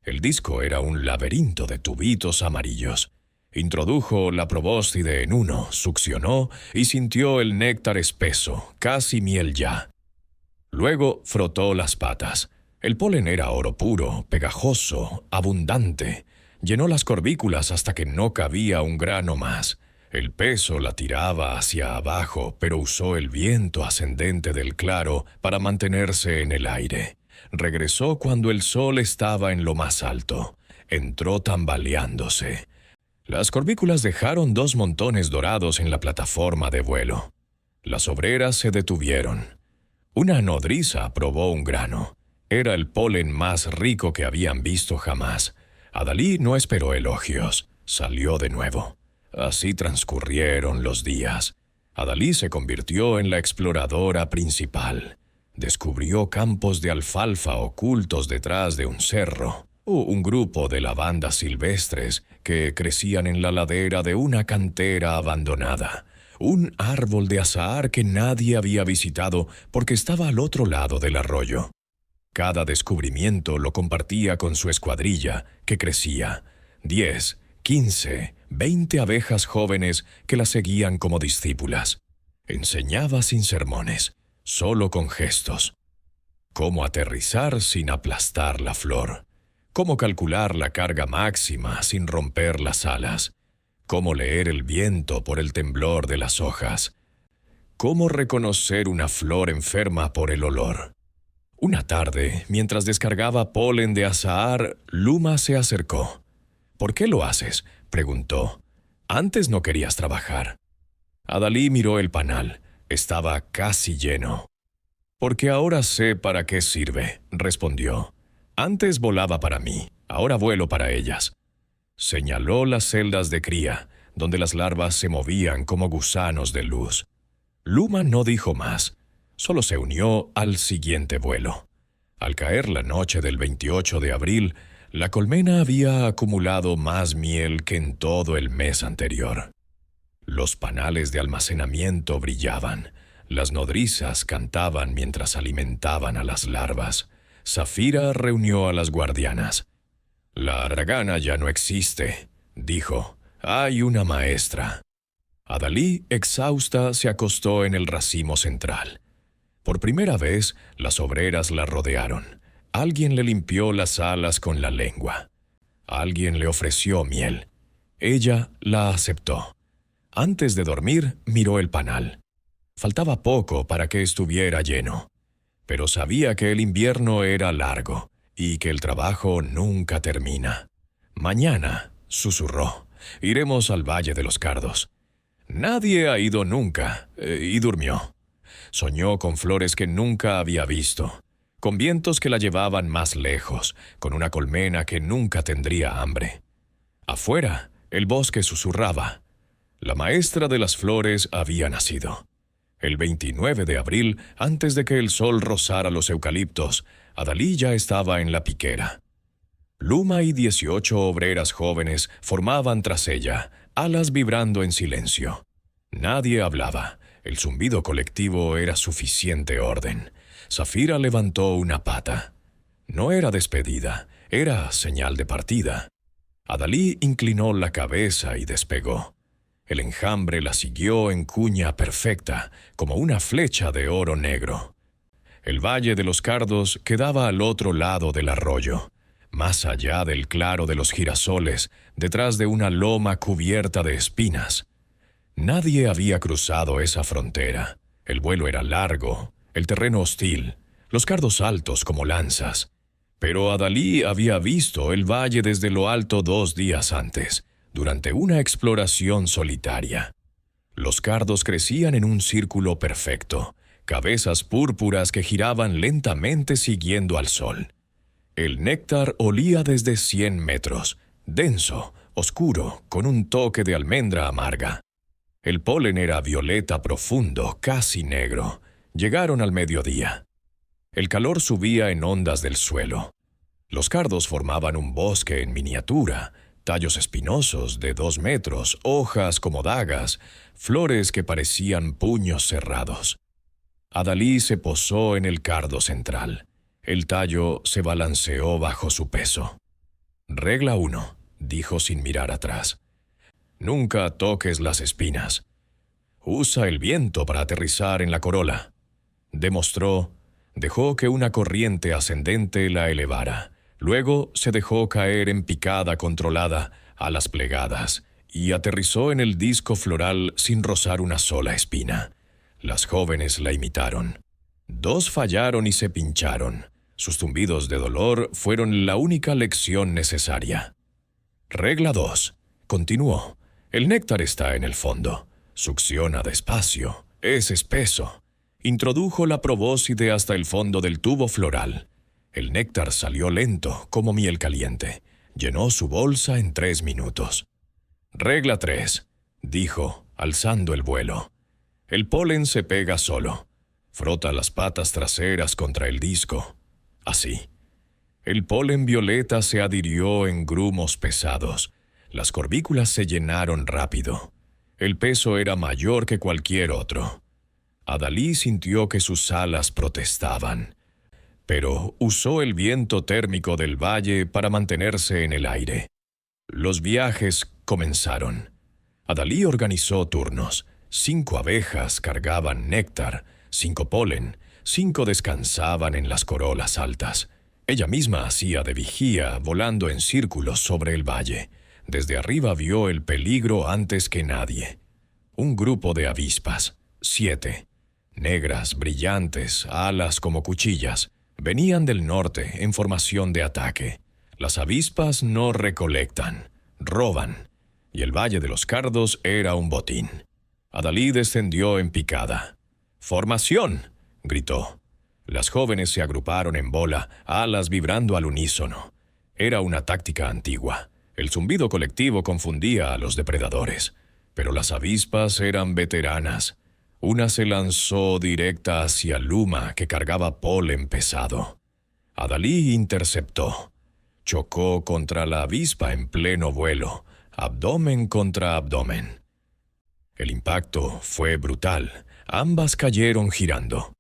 El disco era un laberinto de tubitos amarillos. Introdujo la probóscide en uno, succionó y sintió el néctar espeso, casi miel ya. Luego frotó las patas. El polen era oro puro, pegajoso, abundante. Llenó las corbículas hasta que no cabía un grano más. El peso la tiraba hacia abajo, pero usó el viento ascendente del claro para mantenerse en el aire. Regresó cuando el sol estaba en lo más alto. Entró tambaleándose. Las corbículas dejaron 2 montones dorados en la plataforma de vuelo. Las obreras se detuvieron. Una nodriza probó un grano. Era el polen más rico que habían visto jamás. Adalí no esperó elogios. Salió de nuevo. Así transcurrieron los días. Adalí se convirtió en la exploradora principal. Descubrió campos de alfalfa ocultos detrás de un cerro, o un grupo de lavandas silvestres que crecían en la ladera de una cantera abandonada, un árbol de azahar que nadie había visitado porque estaba al otro lado del arroyo. Cada descubrimiento lo compartía con su escuadrilla, que crecía. 10, 15, 20 abejas jóvenes que la seguían como discípulas. Enseñaba sin sermones, solo con gestos. Cómo aterrizar sin aplastar la flor. Cómo calcular la carga máxima sin romper las alas. Cómo leer el viento por el temblor de las hojas. Cómo reconocer una flor enferma por el olor. Una tarde, mientras descargaba polen de azahar, Luma se acercó. «¿Por qué lo haces?», preguntó. «Antes no querías trabajar». Adalí miró el panal. Estaba casi lleno. «Porque ahora sé para qué sirve», respondió. «Antes volaba para mí, ahora vuelo para ellas». Señaló las celdas de cría, donde las larvas se movían como gusanos de luz. Luma no dijo más, solo se unió al siguiente vuelo. Al caer la noche del 28 de abril, la colmena había acumulado más miel que en todo el mes anterior. Los panales de almacenamiento brillaban. Las nodrizas cantaban mientras alimentaban a las larvas. Zafira reunió a las guardianas. «La haragana ya no existe», dijo. «Hay una maestra». Adalí, exhausta, se acostó en el racimo central. Por primera vez, las obreras la rodearon. Alguien le limpió las alas con la lengua. Alguien le ofreció miel. Ella la aceptó. Antes de dormir, miró el panal. Faltaba poco para que estuviera lleno. Pero sabía que el invierno era largo y que el trabajo nunca termina. «Mañana», susurró, «iremos al Valle de los Cardos». Nadie ha ido nunca, y durmió. Soñó con flores que nunca había visto, con vientos que la llevaban más lejos, con una colmena que nunca tendría hambre. Afuera, el bosque susurraba. La maestra de las flores había nacido. El 29 de abril, antes de que el sol rozara los eucaliptos, Adalí ya estaba en la piquera. Luma y 18 obreras jóvenes formaban tras ella, alas vibrando en silencio. Nadie hablaba. El zumbido colectivo era suficiente orden. Zafira levantó una pata. No era despedida, era señal de partida. Adalí inclinó la cabeza y despegó. El enjambre la siguió en cuña perfecta, como una flecha de oro negro. El Valle de los Cardos quedaba al otro lado del arroyo, más allá del claro de los girasoles, detrás de una loma cubierta de espinas. Nadie había cruzado esa frontera. El vuelo era largo, el terreno hostil, los cardos altos como lanzas. Pero Adalí había visto el valle desde lo alto 2 días antes, durante una exploración solitaria. Los cardos crecían en un círculo perfecto, cabezas púrpuras que giraban lentamente siguiendo al sol. El néctar olía desde 100 metros, denso, oscuro, con un toque de almendra amarga. El polen era violeta profundo, casi negro. Llegaron al mediodía. El calor subía en ondas del suelo. Los cardos formaban un bosque en miniatura, tallos espinosos de 2 metros, hojas como dagas, flores que parecían puños cerrados. Adalí se posó en el cardo central. El tallo se balanceó bajo su peso. Regla 1, dijo sin mirar atrás. Nunca toques las espinas. Usa el viento para aterrizar en la corola. Demostró, dejó que una corriente ascendente la elevara. Luego se dejó caer en picada controlada, alas plegadas, y aterrizó en el disco floral sin rozar una sola espina. Las jóvenes la imitaron. 2 fallaron y se pincharon. Sus zumbidos de dolor fueron la única lección necesaria. Regla 2. Continuó. El néctar está en el fondo. Succiona despacio. Es espeso. Introdujo la probóscide hasta el fondo del tubo floral. El néctar salió lento, como miel caliente. Llenó su bolsa en 3 minutos. Regla 3, dijo, alzando el vuelo. El polen se pega solo. Frota las patas traseras contra el disco. Así. El polen violeta se adhirió en grumos pesados. Las corbículas se llenaron rápido. El peso era mayor que cualquier otro. Adalí sintió que sus alas protestaban, pero usó el viento térmico del valle para mantenerse en el aire. Los viajes comenzaron. Adalí organizó turnos. 5 abejas cargaban néctar, 5 polen, 5 descansaban en las corolas altas. Ella misma hacía de vigía, volando en círculos sobre el valle. Desde arriba vio el peligro antes que nadie. Un grupo de avispas, 7, negras, brillantes, alas como cuchillas, venían del norte en formación de ataque. Las avispas no recolectan, roban, y el Valle de los Cardos era un botín. Adalí descendió en picada. ¡Formación!, gritó. Las jóvenes se agruparon en bola, alas vibrando al unísono. Era una táctica antigua. El zumbido colectivo confundía a los depredadores, pero las avispas eran veteranas. Una se lanzó directa hacia Luma, que cargaba polen pesado. Adalí interceptó. Chocó contra la avispa en pleno vuelo, abdomen contra abdomen. El impacto fue brutal. Ambas cayeron girando.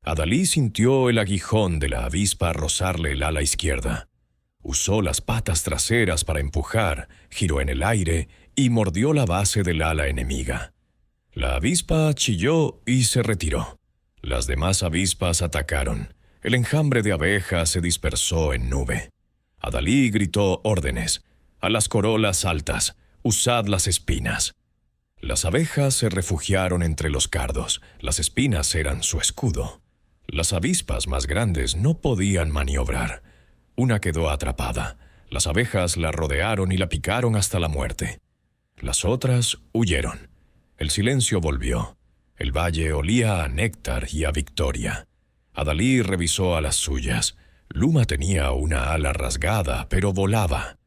Adalí sintió el aguijón de la avispa rozarle el ala izquierda. Usó las patas traseras para empujar, giró en el aire y mordió la base del ala enemiga. La avispa chilló y se retiró. Las demás avispas atacaron. El enjambre de abejas se dispersó en nube. Adalí gritó órdenes. A las corolas altas, usad las espinas. Las abejas se refugiaron entre los cardos. Las espinas eran su escudo. Las avispas más grandes no podían maniobrar. Una quedó atrapada. Las abejas la rodearon y la picaron hasta la muerte. Las otras huyeron. El silencio volvió. El valle olía a néctar y a victoria. Adalí revisó a las suyas. Luma tenía una ala rasgada, pero volaba.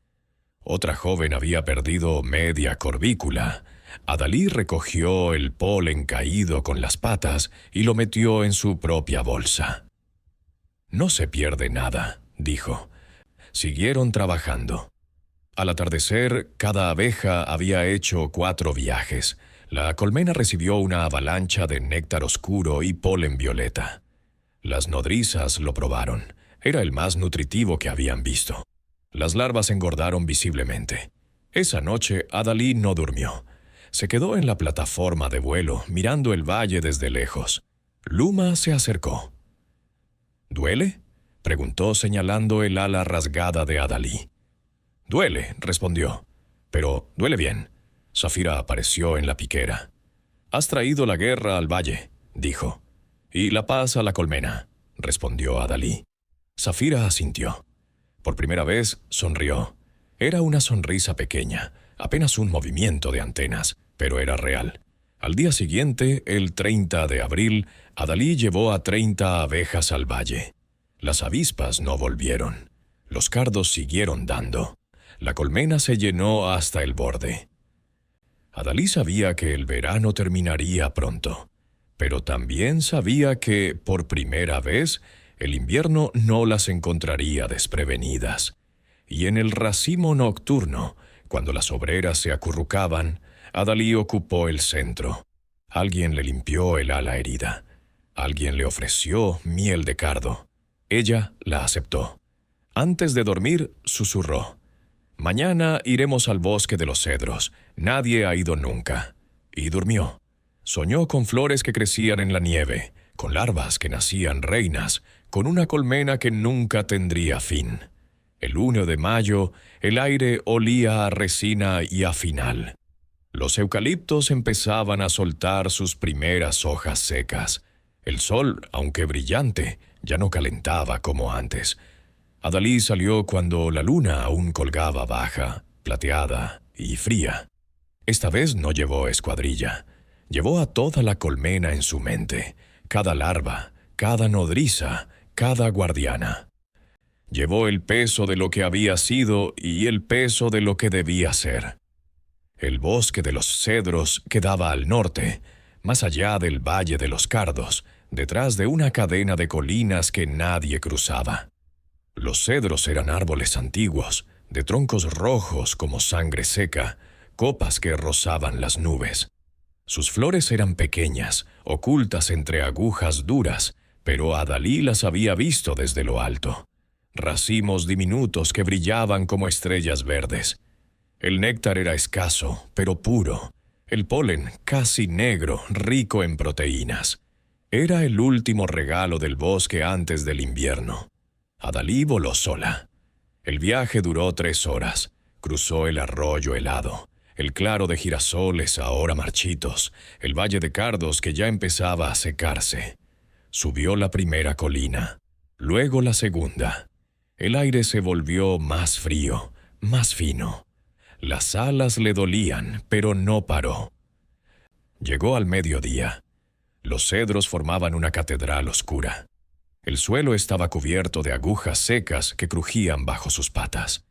Otra joven había perdido media corbícula. Adalí recogió el polen caído con las patas y lo metió en su propia bolsa. «No se pierde nada», dijo. Siguieron trabajando. Al atardecer, cada abeja había hecho 4 viajes. La colmena recibió una avalancha de néctar oscuro y polen violeta. Las nodrizas lo probaron. Era el más nutritivo que habían visto. Las larvas engordaron visiblemente. Esa noche, Adalí no durmió. Se quedó en la plataforma de vuelo, mirando el valle desde lejos. Luma se acercó. «¿Duele?», preguntó señalando el ala rasgada de Adalí. «Duele», respondió. «Pero duele bien». Zafira apareció en la piquera. «Has traído la guerra al valle», dijo. «Y la paz a la colmena», respondió Adalí. Zafira asintió. Por primera vez sonrió. Era una sonrisa pequeña. apenas un movimiento de antenas, pero era real. Al día siguiente, el 30 de abril, Adalí llevó a 30 abejas al valle. Las avispas no volvieron. Los cardos siguieron dando. La colmena se llenó hasta el borde. Adalí sabía que el verano terminaría pronto, pero también sabía que, por primera vez, el invierno no las encontraría desprevenidas. Y en el racimo nocturno, cuando las obreras se acurrucaban, Adalí ocupó el centro. Alguien le limpió el ala herida. Alguien le ofreció miel de cardo. Ella la aceptó. Antes de dormir, susurró: «Mañana iremos al bosque de los cedros. Nadie ha ido nunca». Y durmió. Soñó con flores que crecían en la nieve, con larvas que nacían reinas, con una colmena que nunca tendría fin. El 1 de mayo, el aire olía a resina y a final. Los eucaliptos empezaban a soltar sus primeras hojas secas. El sol, aunque brillante, ya no calentaba como antes. Adalí salió cuando la luna aún colgaba baja, plateada y fría. Esta vez no llevó escuadrilla. Llevó a toda la colmena en su mente, cada larva, cada nodriza, cada guardiana. Llevó el peso de lo que había sido y el peso de lo que debía ser. El bosque de los cedros quedaba al norte, más allá del Valle de los Cardos, detrás de una cadena de colinas que nadie cruzaba. Los cedros eran árboles antiguos, de troncos rojos como sangre seca, copas que rozaban las nubes. Sus flores eran pequeñas, ocultas entre agujas duras, pero Adalí las había visto desde lo alto. Racimos diminutos que brillaban como estrellas verdes. El néctar era escaso, pero puro. El polen, casi negro, rico en proteínas. Era el último regalo del bosque antes del invierno. Adalí voló sola. El viaje duró 3 horas. Cruzó el arroyo helado, el claro de girasoles ahora marchitos, el valle de cardos que ya empezaba a secarse. Subió la primera colina, luego la segunda. El aire se volvió más frío, más fino. Las alas le dolían, pero no paró. Llegó al mediodía. Los cedros formaban una catedral oscura. El suelo estaba cubierto de agujas secas que crujían bajo sus patas.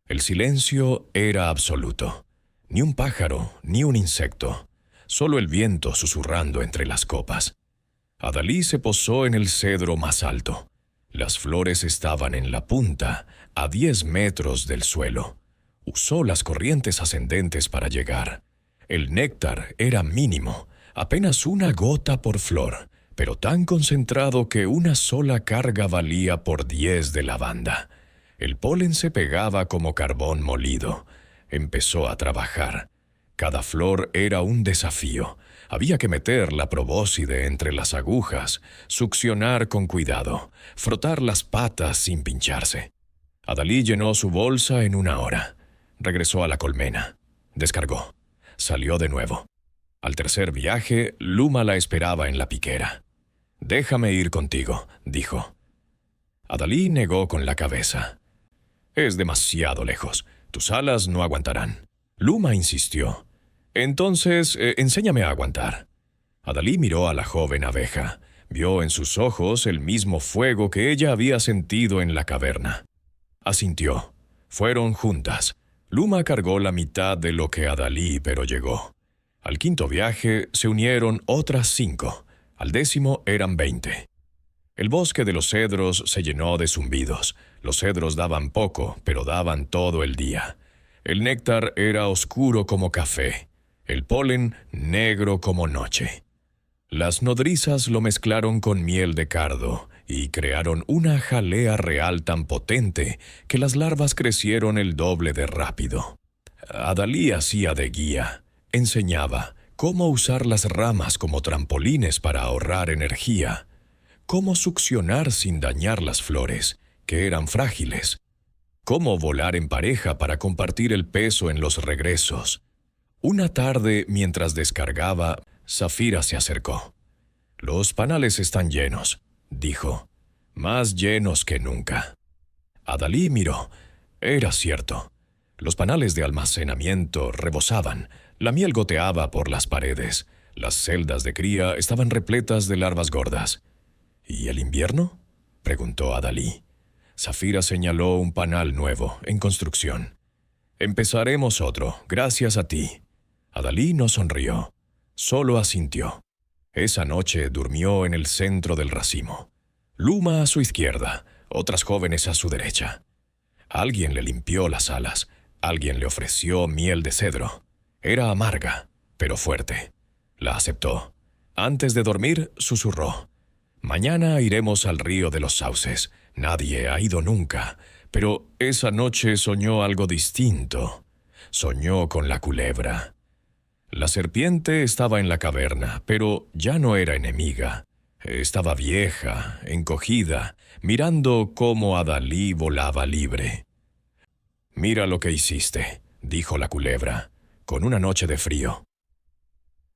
El silencio era absoluto. Ni un pájaro, ni un insecto. Solo el viento susurrando entre las copas. Adalí se posó en el cedro más alto. Las flores estaban en la punta, a 10 metros del suelo. Usó las corrientes ascendentes para llegar. El néctar era mínimo, apenas una gota por flor, pero tan concentrado que una sola carga valía por 10 de lavanda. El polen se pegaba como carbón molido. Empezó a trabajar. Cada flor era un desafío. Había que meter la probóscide entre las agujas, succionar con cuidado, frotar las patas sin pincharse. Adalí llenó su bolsa en 1 hora. Regresó a la colmena. Descargó. Salió de nuevo. Al tercer viaje, Luma la esperaba en la piquera. «Déjame ir contigo», dijo. Adalí negó con la cabeza. «Es demasiado lejos. Tus alas no aguantarán». Luma insistió. «Entonces, enséñame a aguantar». Adalí miró a la joven abeja. Vio en sus ojos el mismo fuego que ella había sentido en la caverna. Asintió. Fueron juntas. Luma cargó la mitad de lo que Adalí, pero llegó. Al 5.º viaje se unieron otras 5. Al 10º eran 20. El bosque de los cedros se llenó de zumbidos. Los cedros daban poco, pero daban todo el día. El néctar era oscuro como café. El polen negro como noche. Las nodrizas lo mezclaron con miel de cardo y crearon una jalea real tan potente que las larvas crecieron el doble de rápido. Adalí hacía de guía. Enseñaba cómo usar las ramas como trampolines para ahorrar energía, cómo succionar sin dañar las flores, que eran frágiles, cómo volar en pareja para compartir el peso en los regresos. Una tarde, mientras descargaba, Zafira se acercó. «Los panales están llenos», dijo, «más llenos que nunca». Adalí miró. Era cierto. Los panales de almacenamiento rebosaban, la miel goteaba por las paredes, las celdas de cría estaban repletas de larvas gordas. ¿Y el invierno?, preguntó Adalí. Zafira señaló un panal nuevo, en construcción. Empezaremos otro, gracias a ti. Adalí no sonrió, solo asintió. Esa noche durmió en el centro del racimo. Luma a su izquierda, otras jóvenes a su derecha. Alguien le limpió las alas, alguien le ofreció miel de cedro. Era amarga, pero fuerte. La aceptó. Antes de dormir, susurró. Mañana iremos al río de los sauces. Nadie ha ido nunca, pero esa noche soñó algo distinto. Soñó con la culebra. La serpiente estaba en la caverna, pero ya no era enemiga. Estaba vieja, encogida, mirando cómo Adalí volaba libre. «Mira lo que hiciste», dijo la culebra, con una noche de frío.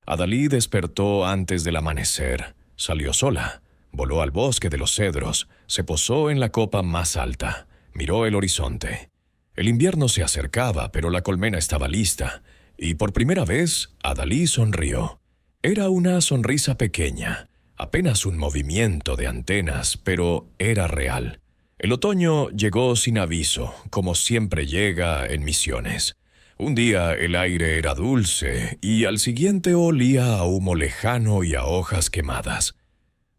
Adalí despertó antes del amanecer, salió sola, voló al bosque de los cedros, se posó en la copa más alta, miró el horizonte. El invierno se acercaba, pero la colmena estaba lista, y por primera vez Adalí sonrió. Era una sonrisa pequeña, apenas un movimiento de antenas, pero era real. El otoño llegó sin aviso, como siempre llega en misiones. Un día el aire era dulce y al siguiente olía a humo lejano y a hojas quemadas.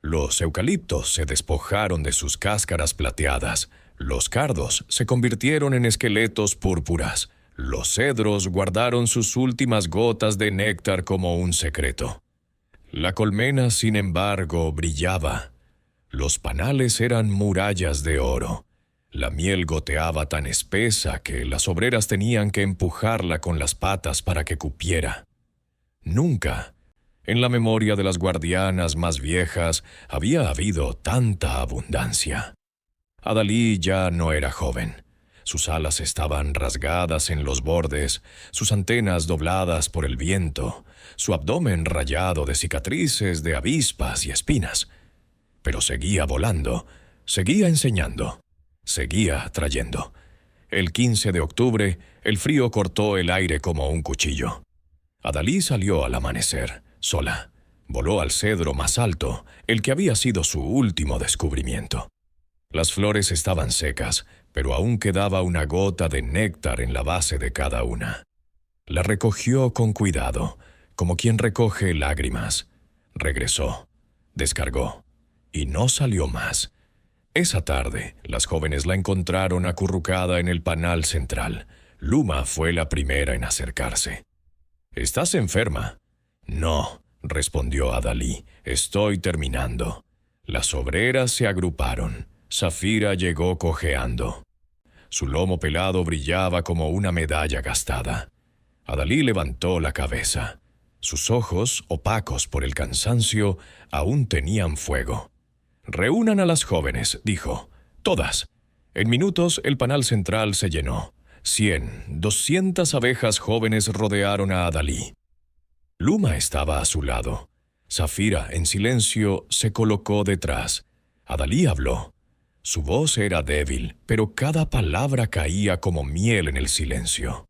Los eucaliptos se despojaron de sus cáscaras plateadas, los cardos se convirtieron en esqueletos púrpuras, los cedros guardaron sus últimas gotas de néctar como un secreto. La colmena, sin embargo, brillaba. Los panales eran murallas de oro. La miel goteaba tan espesa que las obreras tenían que empujarla con las patas para que cupiera. Nunca, en la memoria de las guardianas más viejas, había habido tanta abundancia. Adalí ya no era joven. Sus alas estaban rasgadas en los bordes, sus antenas dobladas por el viento, su abdomen rayado de cicatrices de avispas y espinas. Pero seguía volando, seguía enseñando, seguía trayendo. El 15 de octubre, el frío cortó el aire como un cuchillo. Adalí salió al amanecer, sola. Voló al cedro más alto, el que había sido su último descubrimiento. Las flores estaban secas, pero aún quedaba una gota de néctar en la base de cada una. La recogió con cuidado, como quien recoge lágrimas. Regresó, descargó, y no salió más. Esa tarde, las jóvenes la encontraron acurrucada en el panal central. Luma fue la primera en acercarse. «¿Estás enferma?» «No», respondió Adalí, «estoy terminando». Las obreras se agruparon. Zafira llegó cojeando. Su lomo pelado brillaba como una medalla gastada. Adalí levantó la cabeza. Sus ojos, opacos por el cansancio, aún tenían fuego. «Reúnan a las jóvenes», dijo. «Todas». En minutos el panal central se llenó. 100, 200 abejas jóvenes rodearon a Adalí. Luma estaba a su lado. Zafira, en silencio, se colocó detrás. Adalí habló. Su voz era débil, pero cada palabra caía como miel en el silencio.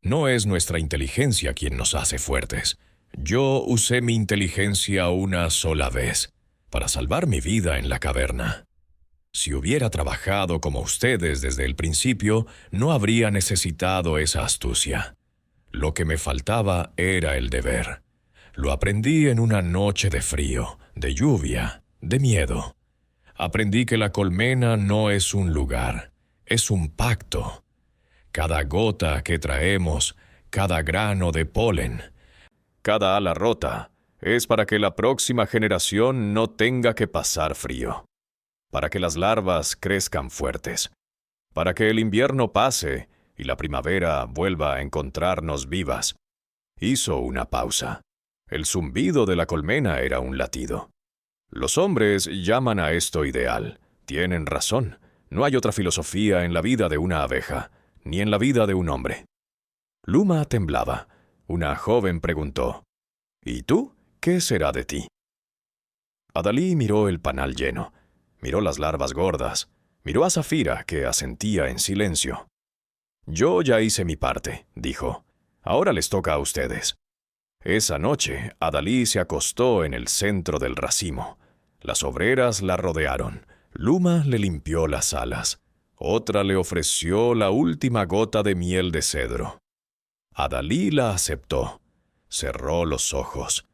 «No es nuestra inteligencia quien nos hace fuertes. Yo usé mi inteligencia una sola vez, para salvar mi vida en la caverna. Si hubiera trabajado como ustedes desde el principio, no habría necesitado esa astucia. Lo que me faltaba era el deber. Lo aprendí en una noche de frío, de lluvia, de miedo. Aprendí que la colmena no es un lugar, es un pacto. Cada gota que traemos, cada grano de polen, cada ala rota, es para que la próxima generación no tenga que pasar frío. Para que las larvas crezcan fuertes. Para que el invierno pase y la primavera vuelva a encontrarnos vivas». Hizo una pausa. El zumbido de la colmena era un latido. «Los hombres llaman a esto ideal. Tienen razón. No hay otra filosofía en la vida de una abeja, ni en la vida de un hombre». Luma temblaba. Una joven preguntó: «¿Y tú? ¿Qué será de ti?» Adalí miró el panal lleno. Miró las larvas gordas. Miró a Zafira, que asentía en silencio. Yo ya hice mi parte, dijo. Ahora les toca a ustedes. Esa noche, Adalí se acostó en el centro del racimo. Las obreras la rodearon. Luma le limpió las alas. Otra le ofreció la última gota de miel de cedro. Adalí la aceptó. Cerró los ojos.